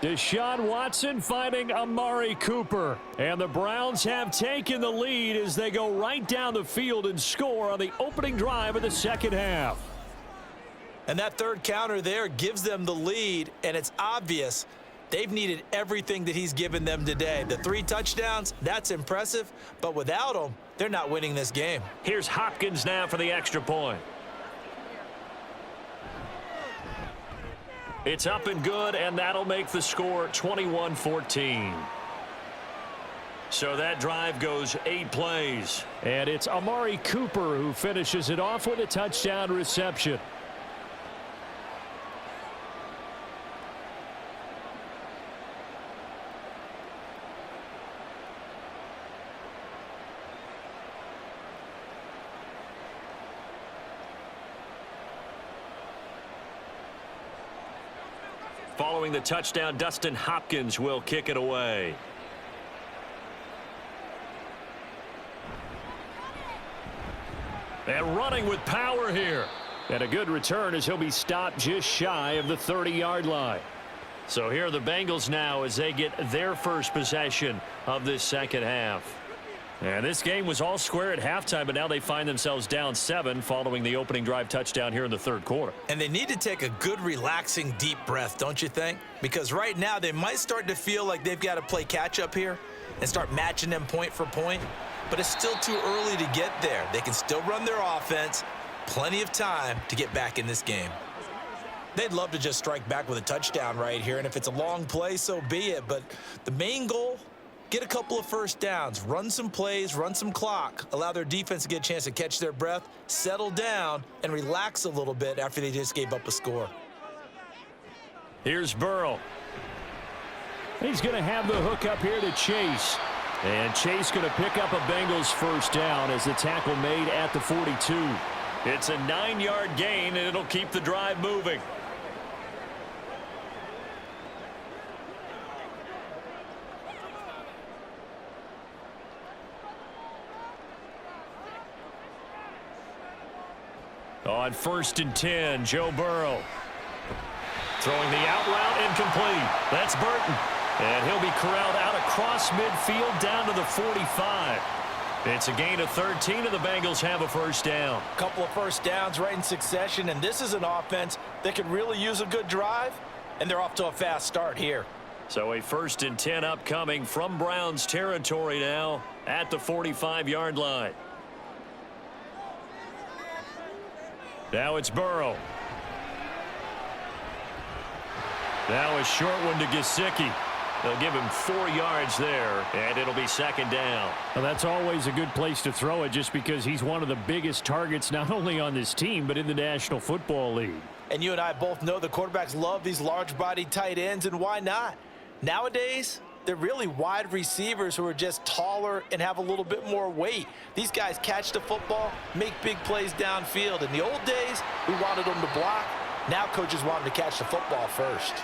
Deshaun Watson finding Amari Cooper. And the Browns have taken the lead as they go right down the field and score on the opening drive of the second half. And that third counter there gives them the lead, and it's obvious they've needed everything that he's given them today. The 3 touchdowns, that's impressive, but without him, they're not winning this game. Here's Hopkins now for the extra point. It's up and good, and that'll make the score 21-14. So that drive goes 8 plays. And it's Amari Cooper who finishes it off with a touchdown reception. Following the touchdown, Dustin Hopkins will kick it away. And running with power here. And a good return as he'll be stopped just shy of the 30-yard line. So here are the Bengals now as they get their first possession of this second half. And this game was all square at halftime, but now they find themselves down 7 following the opening drive touchdown here in the third quarter. And they need to take a good, relaxing, deep breath, don't you think? Because right now they might start to feel like they've got to play catch-up here and start matching them point for point. But it's still too early to get there. They can still run their offense. Plenty of time to get back in this game. They'd love to just strike back with a touchdown right here, and if it's a long play, so be it. But the main goal, get a couple of first downs, run some plays, run some clock, allow their defense to get a chance to catch their breath, settle down, and relax a little bit after they just gave up a score. Here's Burrow. He's going to have the hook up here to Chase. And Chase going to pick up a Bengals first down as the tackle made at the 42. It's a 9-yard gain, and it'll keep the drive moving. On 1st and 10, Joe Burrow. Throwing the out route incomplete. That's Burton. And he'll be corralled out across midfield down to the 45. It's a gain of 13, and the Bengals have a first down. A couple of first downs right in succession, and this is an offense that could really use a good drive, and they're off to a fast start here. So a 1st and 10 upcoming from Browns territory now at the 45-yard line. Now it's Burrow. Now a short one to Gesicki. They'll give him 4 yards there, and it'll be second down. Well, that's always a good place to throw it just because he's one of the biggest targets not only on this team but in the National Football League. And you and I both know the quarterbacks love these large-bodied tight ends, and why not? Nowadays, they're really wide receivers who are just taller and have a little bit more weight. These guys catch the football, make big plays downfield. In the old days, we wanted them to block. Now coaches want them to catch the football first.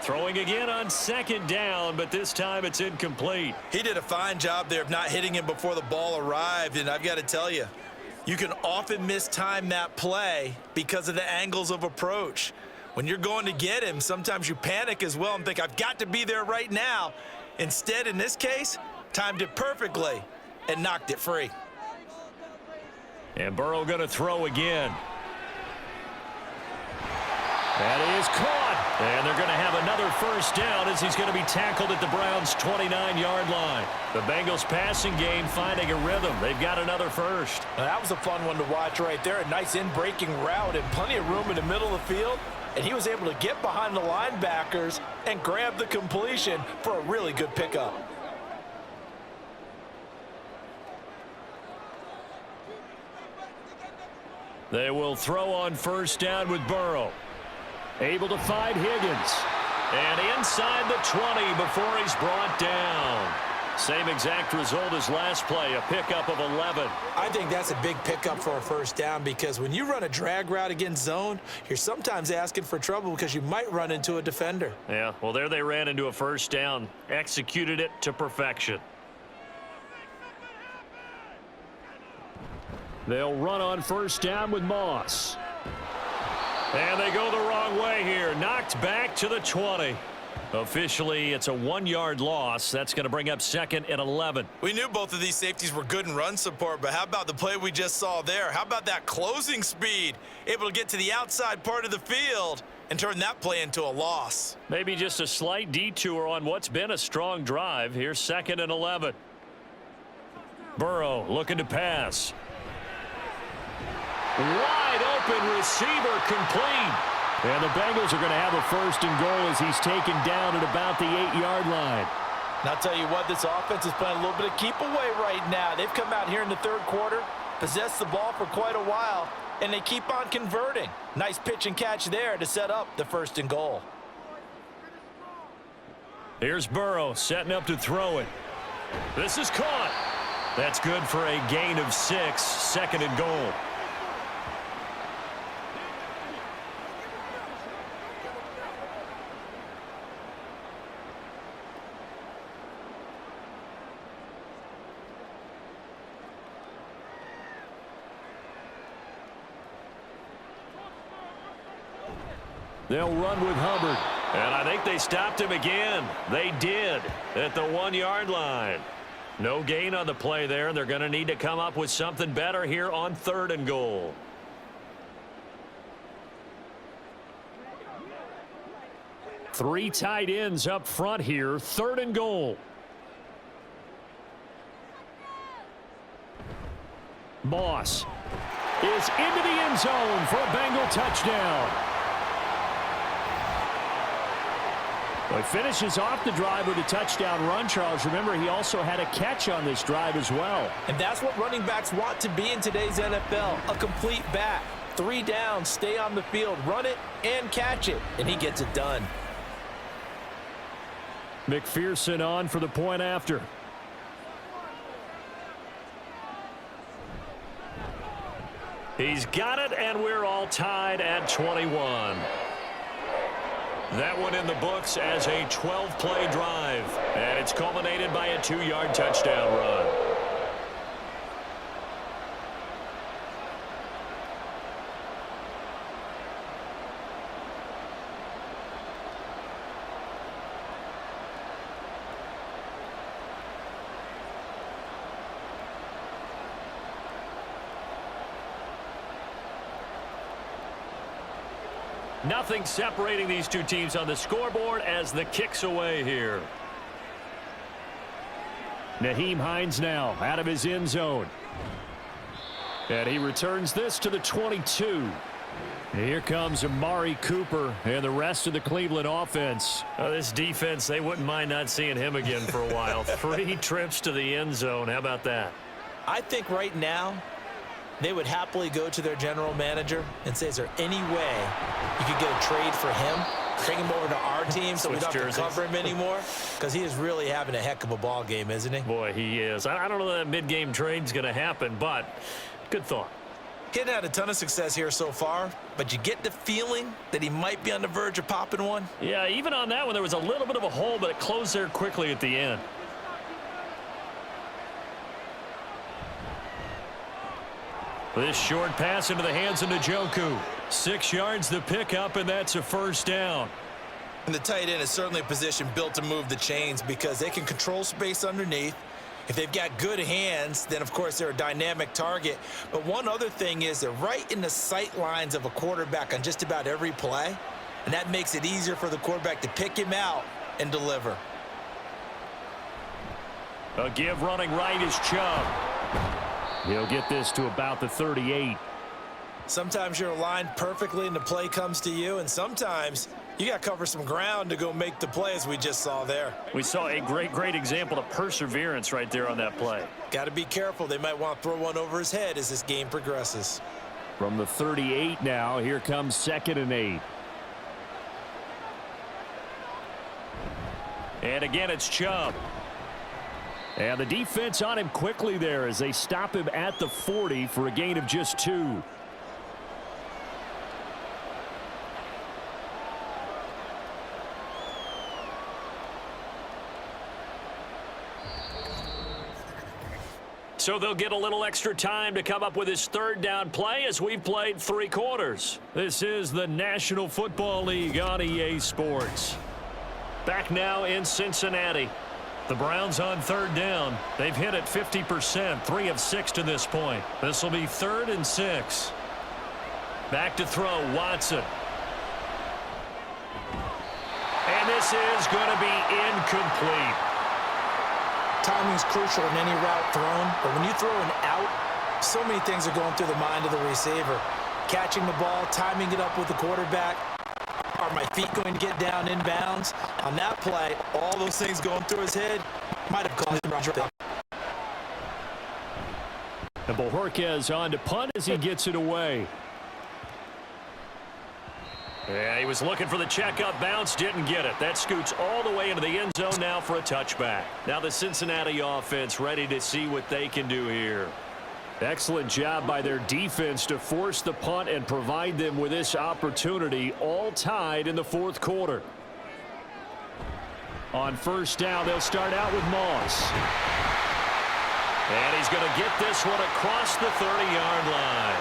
Throwing again on second down, but this time it's incomplete. He did a fine job there of not hitting him before the ball arrived, and I've got to tell you, you can often mistime that play because of the angles of approach. When you're going to get him, sometimes you panic as well and think, I've got to be there right now. Instead, in this case, timed it perfectly and knocked it free. And Burrow going to throw again. That is caught. And they're going to have another first down as he's going to be tackled at the Browns' 29-yard line. The Bengals passing game finding a rhythm. They've got another first. Now, that was a fun one to watch right there. A nice in-breaking route and plenty of room in the middle of the field. And he was able to get behind the linebackers and grab the completion for a really good pickup. They will throw on first down with Burrow. Able to find Higgins. And inside the 20 before he's brought down. Same exact result as last play, a pickup of 11. I think that's a big pickup for a first down because when you run a drag route against zone, you're sometimes asking for trouble because you might run into a defender. Yeah, well, there they ran into a first down, executed it to perfection. They'll run on first down with Moss. And they go the wrong way here. Knocked back to the 20. Officially, it's a 1-yard loss. That's going to bring up 2nd and 11. We knew both of these safeties were good in run support, but how about the play we just saw there? How about that closing speed? Able to get to the outside part of the field and turn that play into a loss. Maybe just a slight detour on what's been a strong drive. Here's 2nd and 11. Burrow looking to pass. Wide open receiver complete. And the Bengals are going to have a 1st and goal as he's taken down at about the 8-yard line. And I'll tell you what, this offense is playing a little bit of keep away right now. They've come out here in the third quarter, possessed the ball for quite a while, and they keep on converting. Nice pitch and catch there to set up the 1st and goal. Here's Burrow setting up to throw it. This is caught. That's good for a gain of 6, 2nd and goal. They'll run with Hubbard. And I think they stopped him again. They did at the 1-yard line. No gain on the play there. They're going to need to come up with something better here on 3rd and goal. Three tight ends up front here. 3rd and goal. Moss is into the end zone for a Bengal touchdown. Well, he finishes off the drive with a touchdown run, Charles. Remember, he also had a catch on this drive as well. And that's what running backs want to be in today's NFL, a complete back. 3 downs, stay on the field, run it, and catch it. And he gets it done. McPherson on for the point after. He's got it, and we're all tied at 21. That one in the books as a 12-play drive, and it's culminated by a 2-yard touchdown run. Nothing separating these two teams on the scoreboard as the kick's away here. Nyheim Hines now out of his end zone. And he returns this to the 22. Here comes Amari Cooper and the rest of the Cleveland offense. This defense, they wouldn't mind not seeing him again for a while. 3 trips to the end zone. How about that? I think right now they would happily go to their general manager and say, is there any way you could get a trade for him? Bring him over to our team so we don't have to cover him anymore? Because he is really having a heck of a ball game, isn't he? Boy, he is. I don't know that mid-game trade's going to happen, but good thought. He hasn't had a ton of success here so far, but you get the feeling that he might be on the verge of popping one. Yeah, even on that one, there was a little bit of a hole, but it closed there quickly at the end. This short pass into the hands of Njoku. 6 yards the pickup, and that's a first down. And the tight end is certainly a position built to move the chains because they can control space underneath. If they've got good hands, then, of course, they're a dynamic target. But one other thing is they're right in the sight lines of a quarterback on just about every play, and that makes it easier for the quarterback to pick him out and deliver. A give running right is Chubb. He'll get this to about the 38. Sometimes you're aligned perfectly and the play comes to you, and sometimes you got to cover some ground to go make the play, as we just saw there. We saw a great example of perseverance right there on that play. Got to be careful. They might want to throw one over his head as this game progresses. From the 38 now, here comes 2nd and 8. And again, it's Chubb. And the defense on him quickly there as they stop him at the 40 for a gain of just 2. So they'll get a little extra time to come up with his 3rd down play as we've played 3 quarters. This is the National Football League on EA Sports. Back now in Cincinnati. The Browns on 3rd down. They've hit it 50%, 3 of 6 to this point. This will be 3rd and 6. Back to throw, Watson. And this is going to be incomplete. Timing is crucial in any route thrown, but when you throw an out, so many things are going through the mind of the receiver. Catching the ball, timing it up with the quarterback. Are my feet going to get down inbounds? On that play, all those things going through his head might have caused him to run. And Bojorquez on to punt as he gets it away. Yeah, he was looking for the checkup bounce, didn't get it. That scoots all the way into the end zone now for a touchback. Now the Cincinnati offense ready to see what they can do here. Excellent job by their defense to force the punt and provide them with this opportunity, all tied in the 4th quarter. On 1st down, they'll start out with Moss. And he's going to get this one across the 30-yard line.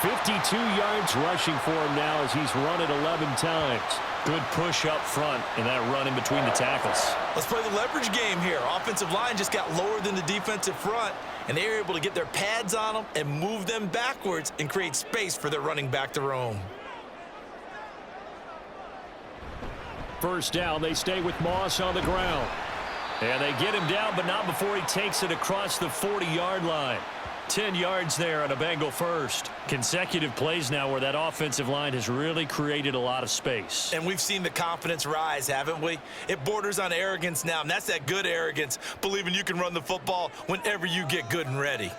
52 yards rushing for him now as he's run it 11 times. Good push up front and that run in between the tackles. Let's play the leverage game here. Offensive line just got lower than the defensive front, and they were able to get their pads on them and move them backwards and create space for their running back to roam. First down, they stay with Moss on the ground. And they get him down, but not before he takes it across the 40-yard line. 10 yards there on a Bengal first. Consecutive plays now where that offensive line has really created a lot of space. And we've seen the confidence rise, haven't we? It borders on arrogance now, and that's that good arrogance, believing you can run the football whenever you get good and ready.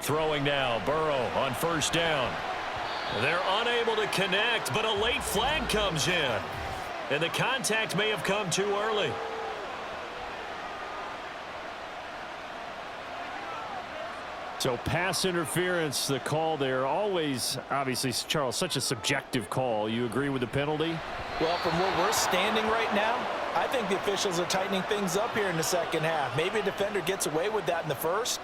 Throwing now, Burrow on first down. They're unable to connect, but a late flag comes in. And the contact may have come too early. So pass interference, the call there, always, obviously, Charles, such a subjective call. You agree with the penalty? Well, from where we're standing right now, I think the officials are tightening things up here in the second half. Maybe a defender gets away with that in the first,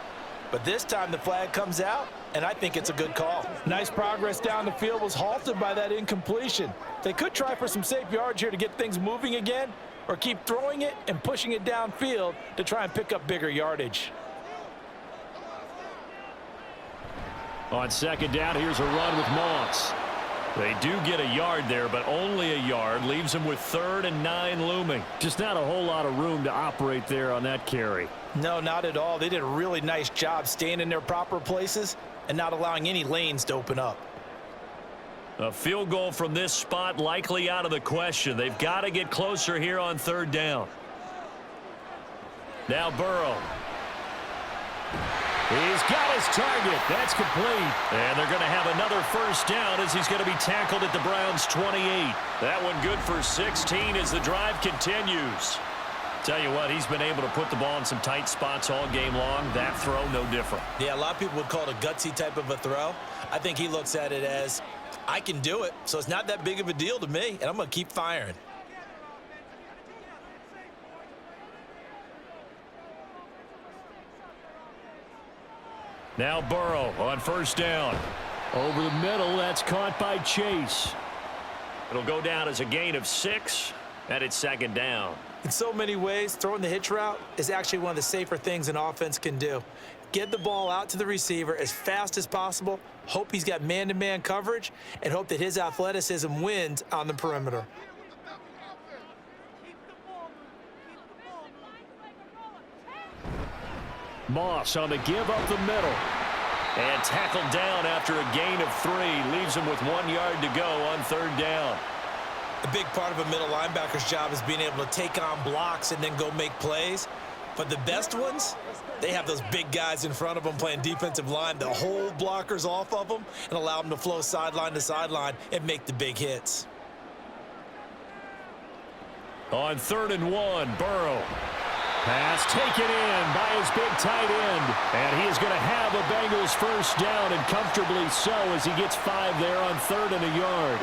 but this time the flag comes out, and I think it's a good call. Nice progress down the field was halted by that incompletion. They could try for some safe yards here to get things moving again, or keep throwing it and pushing it downfield to try and pick up bigger yardage. On second down, here's a run with Moss. They do get a yard there, but only a yard. Leaves them with 3rd and 9 looming. Just not a whole lot of room to operate there on that carry. No, not at all. They did a really nice job staying in their proper places and not allowing any lanes to open up. A field goal from this spot likely out of the question. They've got to get closer here on 3rd down. Now Burrow. He's got his target. That's complete. And they're going to have another first down as he's going to be tackled at the Browns' 28. That one good for 16 as the drive continues. Tell you what, he's been able to put the ball in some tight spots all game long. That throw, no different. Yeah, a lot of people would call it a gutsy type of a throw. I think he looks at it as, I can do it, so it's not that big of a deal to me, and I'm going to keep firing. Now Burrow on first down. Over the middle, that's caught by Chase. It'll go down as a gain of 6, and it's 2nd down. In so many ways, throwing the hitch route is actually one of the safer things an offense can do. Get the ball out to the receiver as fast as possible, hope he's got man-to-man coverage, and hope that his athleticism wins on the perimeter. Moss on the give up the middle. And tackled down after a gain of 3. Leaves him with 1 yard to go on 3rd down. A big part of a middle linebacker's job is being able to take on blocks and then go make plays. But the best ones, they have those big guys in front of them playing defensive line. They'll hold blockers off of them and allow them to flow sideline to sideline and make the big hits. On 3rd and 1, Burrow. Pass taken in by his big tight end. And he is going to have a Bengals first down, and comfortably so, as he gets 5 there on 3rd and a yard.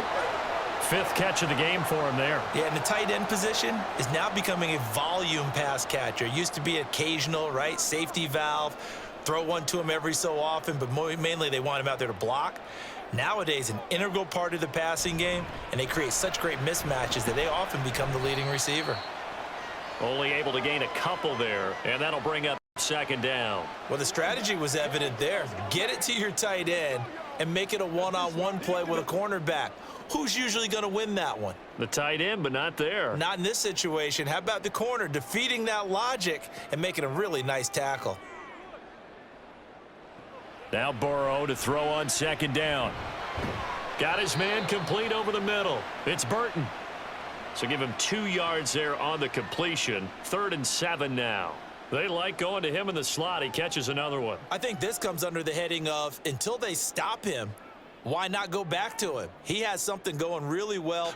5th catch of the game for him there. Yeah, and the tight end position is now becoming a volume pass catcher. It used to be occasional, right? Safety valve, throw one to him every so often, but mainly they want him out there to block. Nowadays, an integral part of the passing game, and they create such great mismatches that they often become the leading receiver. Only able to gain a couple there, and that'll bring up 2nd down. Well, the strategy was evident there. Get it to your tight end and make it a one-on-one play with a cornerback. Who's usually going to win that one? The tight end, but not there. Not in this situation. How about the corner defeating that logic and making a really nice tackle? Now Burrow to throw on 2nd down. Got his man complete over the middle. It's Burton. So give him 2 yards there on the completion. 3rd and 7 now. They like going to him in the slot. He catches another one. I think this comes under the heading of, until they stop him, why not go back to him? He has something going really well.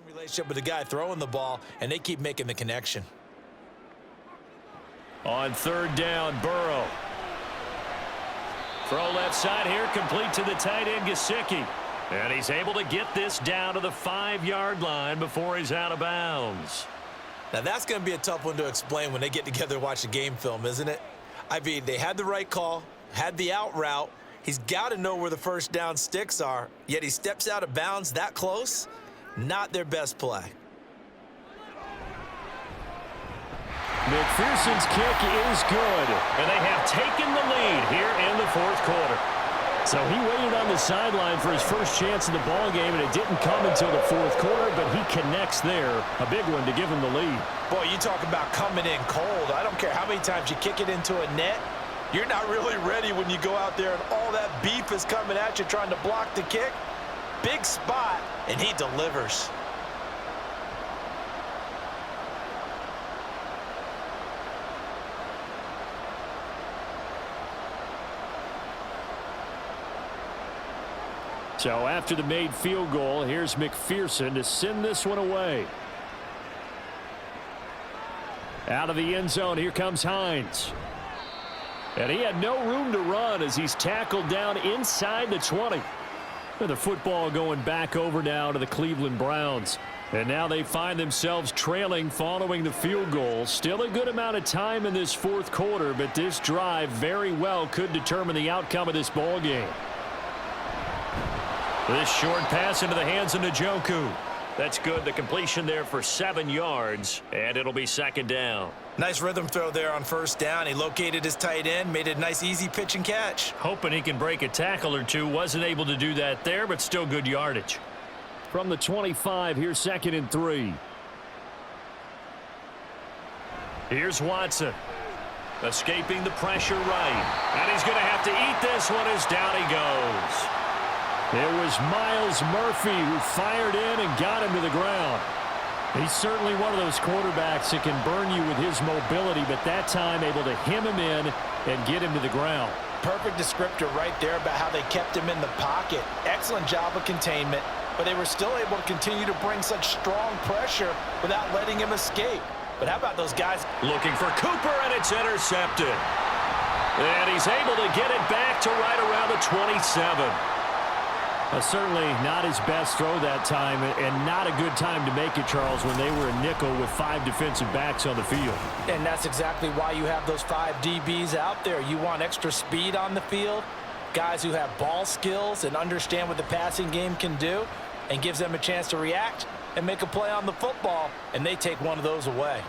Relationship with the guy throwing the ball, and they keep making the connection. On 3rd down, Burrow. Throw left side here, complete to the tight end, Gesicki. And he's able to get this down to the 5-yard line before he's out of bounds. Now, that's going to be a tough one to explain when they get together and watch the game film, isn't it? I mean, they had the right call, had the out route. He's got to know where the first down sticks are, yet he steps out of bounds that close. Not their best play. McPherson's kick is good, and they have taken the lead here in the fourth quarter. So he waited on the sideline for his first chance in the ball game, and it didn't come until the fourth quarter, but he connects there. A big one to give him the lead. Boy, you talk about coming in cold. I don't care how many times you kick it into a net. You're not really ready when you go out there and all that beef is coming at you trying to block the kick. Big spot, and he delivers. So after the made field goal, here's McPherson to send this one away. Out of the end zone, here comes Hines. And he had no room to run as he's tackled down inside the 20. The football going back over now to the Cleveland Browns. And now they find themselves trailing following the field goal. Still a good amount of time in this fourth quarter, but this drive very well could determine the outcome of this ball game. This short pass into the hands of Njoku. That's good. The completion there for 7 yards, and it'll be second down. Nice rhythm throw there on first down. He located his tight end, made it a nice, easy pitch and catch. Hoping he can break a tackle or two. Wasn't able to do that there, but still good yardage. From the 25, here's 2nd and 3. Here's Watson. Escaping the pressure right. And he's going to have to eat this one as down he goes. It was Miles Murphy who fired in and got him to the ground. He's certainly one of those quarterbacks that can burn you with his mobility, but that time able to hem him in and get him to the ground. Perfect descriptor right there about how they kept him in the pocket. Excellent job of containment, but they were still able to continue to bring such strong pressure without letting him escape. But how about those guys? Looking for Cooper, and it's intercepted. And he's able to get it back to right around the 27. Certainly not his best throw that time, and not a good time to make it, Charles, when they were a nickel with 5 defensive backs on the field. And that's exactly why you have those 5 DBs out there. You want extra speed on the field, guys who have ball skills and understand what the passing game can do, and gives them a chance to react and make a play on the football, and they take one of those away.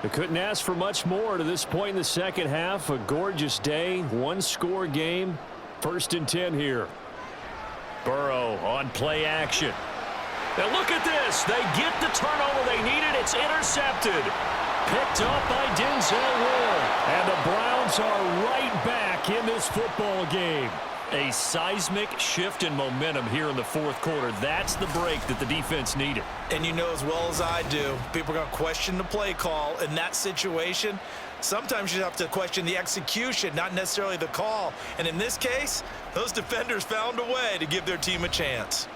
They couldn't ask for much more to this point in the second half. A gorgeous day, 1-score game. 1st and 10 here. Burrow on play action. Now look at this. They get the turnover they needed. It's intercepted. Picked up by Denzel Ward. And the Browns are right back in this football game. A seismic shift in momentum here in the fourth quarter. That's the break that the defense needed. And you know as well as I do, people are going to question the play call in that situation. Sometimes you have to question the execution, not necessarily the call. And in this case, those defenders found a way to give their team a chance.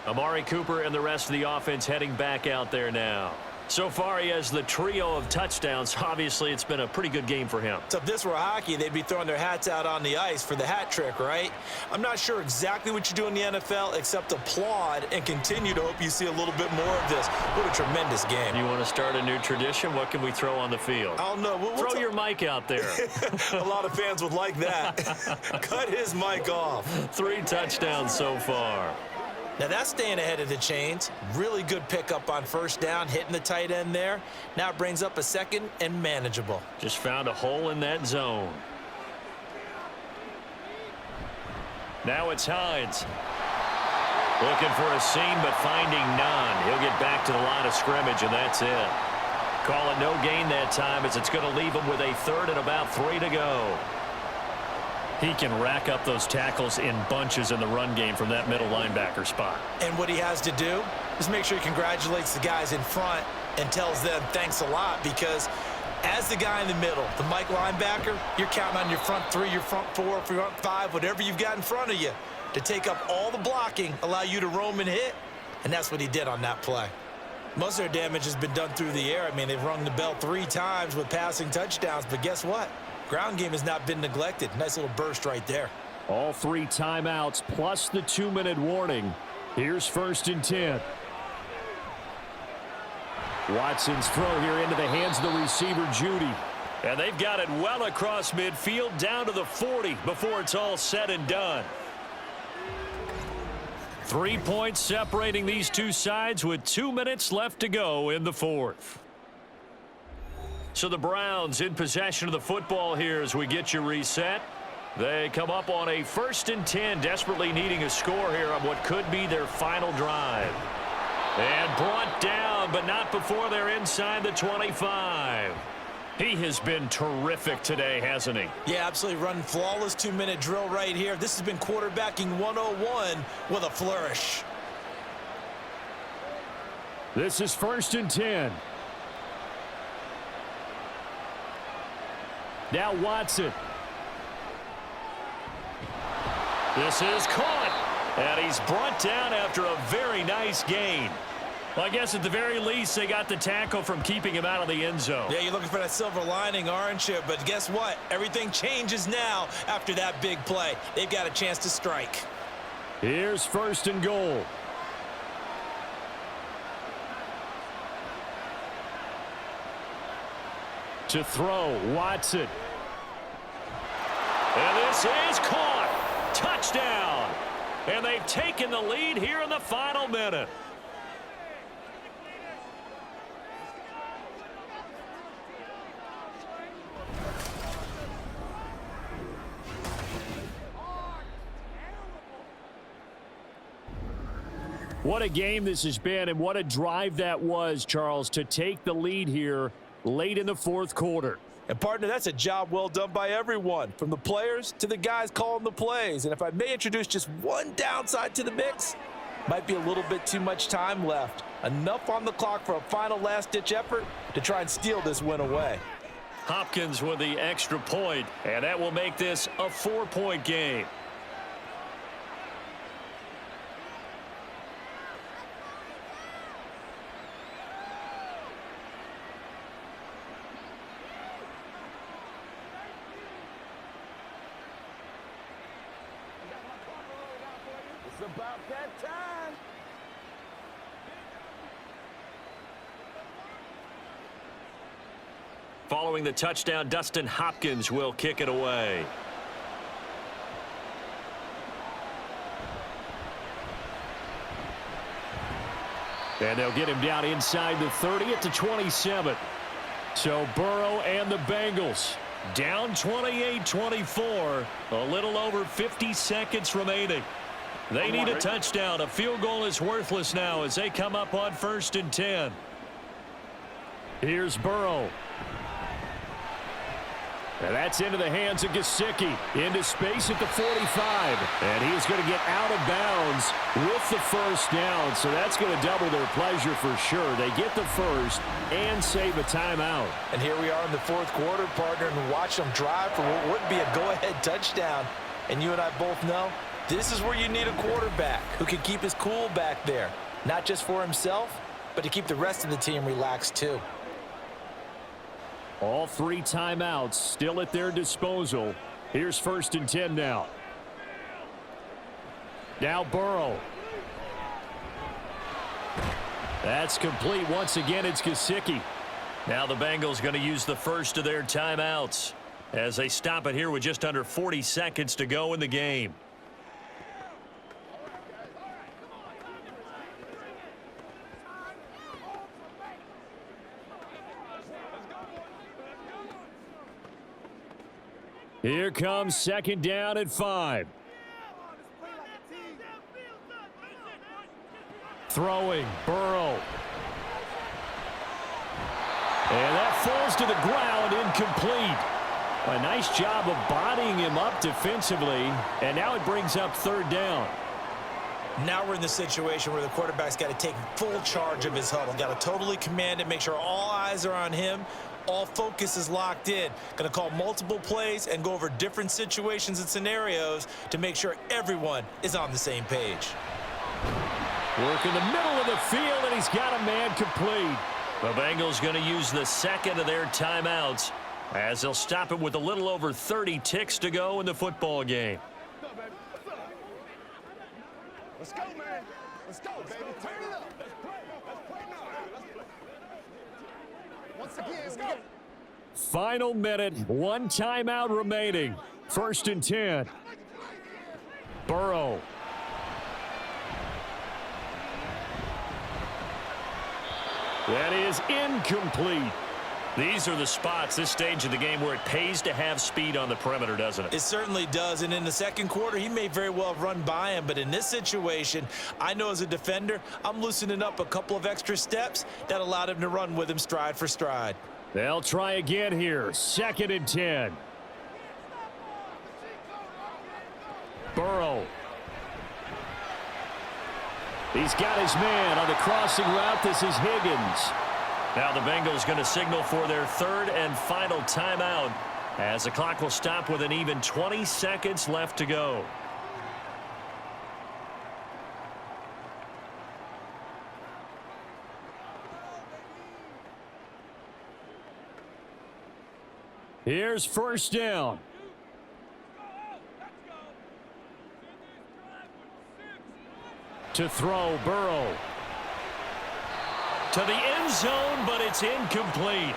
Amari Cooper and the rest of the offense heading back out there now. So far, he has the trio of touchdowns. Obviously, it's been a pretty good game for him. So if this were hockey, they'd be throwing their hats out on the ice for the hat trick, right? I'm not sure exactly what you do in the NFL except applaud and continue to hope you see a little bit more of this. What a tremendous game. You want to start a new tradition? What can we throw on the field? I don't know. Throw your mic out there. A lot of fans would like that. Cut his mic off. 3 touchdowns so far. Now that's staying ahead of the chains. Really good pickup on first down, hitting the tight end there. Now it brings up a 2nd and manageable. Just found a hole in that zone. Now it's Hines. Looking for a seam, but finding none. He'll get back to the line of scrimmage, and that's it. Call it no gain that time, as it's going to leave him with a 3rd and about 3 to go. He can rack up those tackles in bunches in the run game from that middle linebacker spot. And what he has to do is make sure he congratulates the guys in front and tells them thanks a lot, because as the guy in the middle, the Mike linebacker, you're counting on your front 3, your front 4, front 5, whatever you've got in front of you to take up all the blocking, allow you to roam and hit, and that's what he did on that play. Most of their damage has been done through the air. I mean, they've rung the bell 3 times with passing touchdowns, but guess what? Ground game has not been neglected. Nice little burst right there. All 3 timeouts plus the 2-minute warning. Here's 1st and 10. Watson's throw here into the hands of the receiver, Judy. And they've got it well across midfield down to the 40 before it's all said and done. 3 points separating these two sides with 2 minutes left to go in the fourth. So the Browns in possession of the football here as we get you reset. They come up on a 1st and 10, desperately needing a score here on what could be their final drive. And brought down, but not before they're inside the 25. He has been terrific today, hasn't he? Yeah, absolutely. Running flawless 2-minute drill right here. This has been quarterbacking 101 with a flourish. This is 1st and 10. Now Watson. This is caught. And he's brought down after a very nice gain. Well, I guess at the very least, they got the tackle from keeping him out of the end zone. Yeah, you're looking for that silver lining, aren't you? But guess what? Everything changes now after that big play. They've got a chance to strike. Here's 1st and goal. To throw, Watson. And this is caught. Touchdown. And they've taken the lead here in the final minute. What a game this has been, and what a drive that was, Charles, to take the lead here late in the fourth quarter. And, partner, that's a job well done by everyone, from the players to the guys calling the plays. And if I may introduce just one downside to the mix, might be a little bit too much time left. Enough on the clock for a final last-ditch effort to try and steal this win away. Hopkins with the extra point, and that will make this a 4-point game. It's about that time. Following the touchdown, Dustin Hopkins will kick it away. And they'll get him down inside the 30 at the 27. So Burrow and the Bengals down 28-24. A little over 50 seconds remaining. They need a touchdown. A field goal is worthless now as they come up on 1st and 10. Here's Burrow. And that's into the hands of Gesicki. Into space at the 45. And he is going to get out of bounds with the first down. So that's going to double their pleasure for sure. They get the first and save a timeout. And here we are in the fourth quarter, partner, and watch them drive for what would be a go-ahead touchdown. And you and I both know this is where you need a quarterback who can keep his cool back there. Not just for himself, but to keep the rest of the team relaxed too. All 3 timeouts still at their disposal. Here's 1st and 10 now. Now Burrow. That's complete. Once again, it's Gesicki. Now the Bengals going to use the first of their timeouts as they stop it here with just under 40 seconds to go in the game. Here comes 2nd down at 5. Throwing, Burrow. And that falls to the ground, incomplete. A nice job of bodying him up defensively, and now it brings up 3rd down. Now we're in the situation where the quarterback's got to take full charge of his huddle. Got to totally command it, make sure all eyes are on him. All focus is locked in. Going to call multiple plays and go over different situations and scenarios to make sure everyone is on the same page. Work in the middle of the field, and he's got a man complete. The Bengals going to use the 2nd of their timeouts as they'll stop it with a little over 30 ticks to go in the football game. Let's go, man. Let's go, baby. Turn it up. Let's play. Let's play now. Let's play. Once again, let's go. Final minute, one timeout remaining. 1st and 10. Burrow. That is incomplete. These are the spots, this stage of the game, where it pays to have speed on the perimeter, doesn't it? It certainly does, and in the second quarter, he may very well have run by him, but in this situation, I know as a defender, I'm loosening up a couple of extra steps that allowed him to run with him stride for stride. They'll try again here. 2nd and 10. Burrow. He's got his man on the crossing route. This is Higgins. Now the Bengals going to signal for their 3rd and final timeout as the clock will stop with an even 20 seconds left to go. Here's 1st down. To throw, Burrow. To the end zone, but it's incomplete.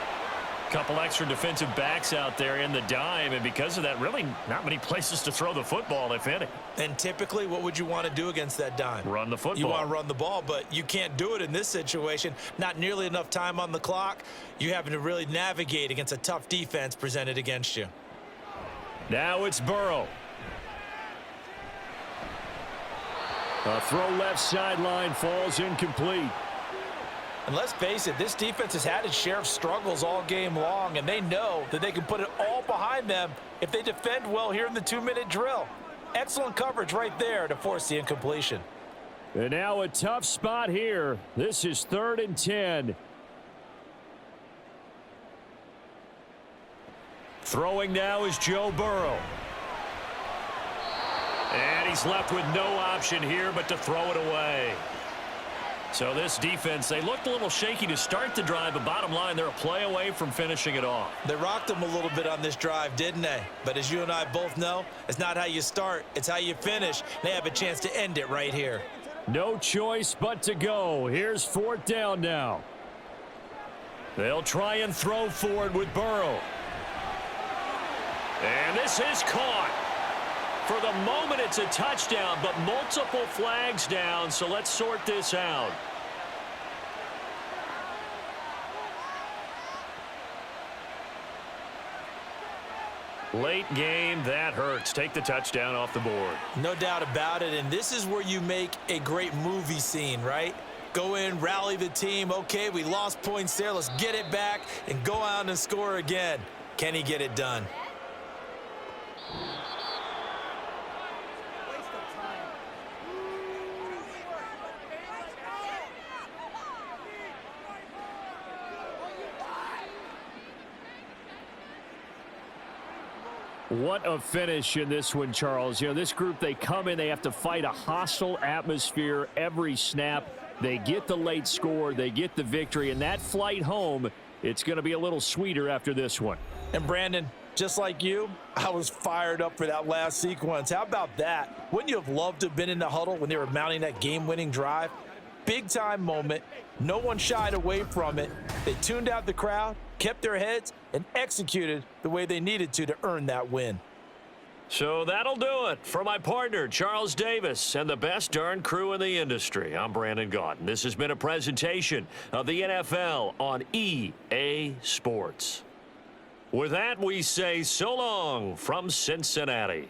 Couple extra defensive backs out there in the dime, and because of that, really not many places to throw the football, if any. And typically, what would you want to do against that dime? Run the football. You want to run the ball, but you can't do it in this situation. Not nearly enough time on the clock. You're having to really navigate against a tough defense presented against you. Now it's Burrow. A throw left sideline, falls incomplete. And let's face it, this defense has had its share of struggles all game long, and they know that they can put it all behind them if they defend well here in the 2-minute drill. Excellent coverage right there to force the incompletion. And now a tough spot here. This is 3rd and 10. Throwing now is Joe Burrow. And he's left with no option here but to throw it away. So this defense, they looked a little shaky to start the drive, but bottom line, they're a play away from finishing it off. They rocked them a little bit on this drive, didn't they? But as you and I both know, it's not how you start, it's how you finish. They have a chance to end it right here. No choice but to go. Here's 4th down now. They'll try and throw forward with Burrow. And this is caught. For the moment, it's a touchdown, but multiple flags down, so let's sort this out. Late game, that hurts. Take the touchdown off the board. No doubt about it, and this is where you make a great movie scene, right? Go in, rally the team. Okay, we lost points there. Let's get it back and go out and score again. Can he get it done? What a finish in this one, Charles. You know, this group, they come in, they have to fight a hostile atmosphere every snap. They get the late score, they get the victory, and that flight home, it's going to be a little sweeter after this one. And Brandon, just like you, I was fired up for that last sequence. How about that? Wouldn't you have loved to have been in the huddle when they were mounting that game-winning drive? Big-time moment. No one shied away from it. They tuned out the crowd, kept their heads, and executed the way they needed to earn that win. So that'll do it for my partner, Charles Davis, and the best darn crew in the industry. I'm Brandon Gaudin. This has been a presentation of the NFL on EA Sports. With that, we say so long from Cincinnati.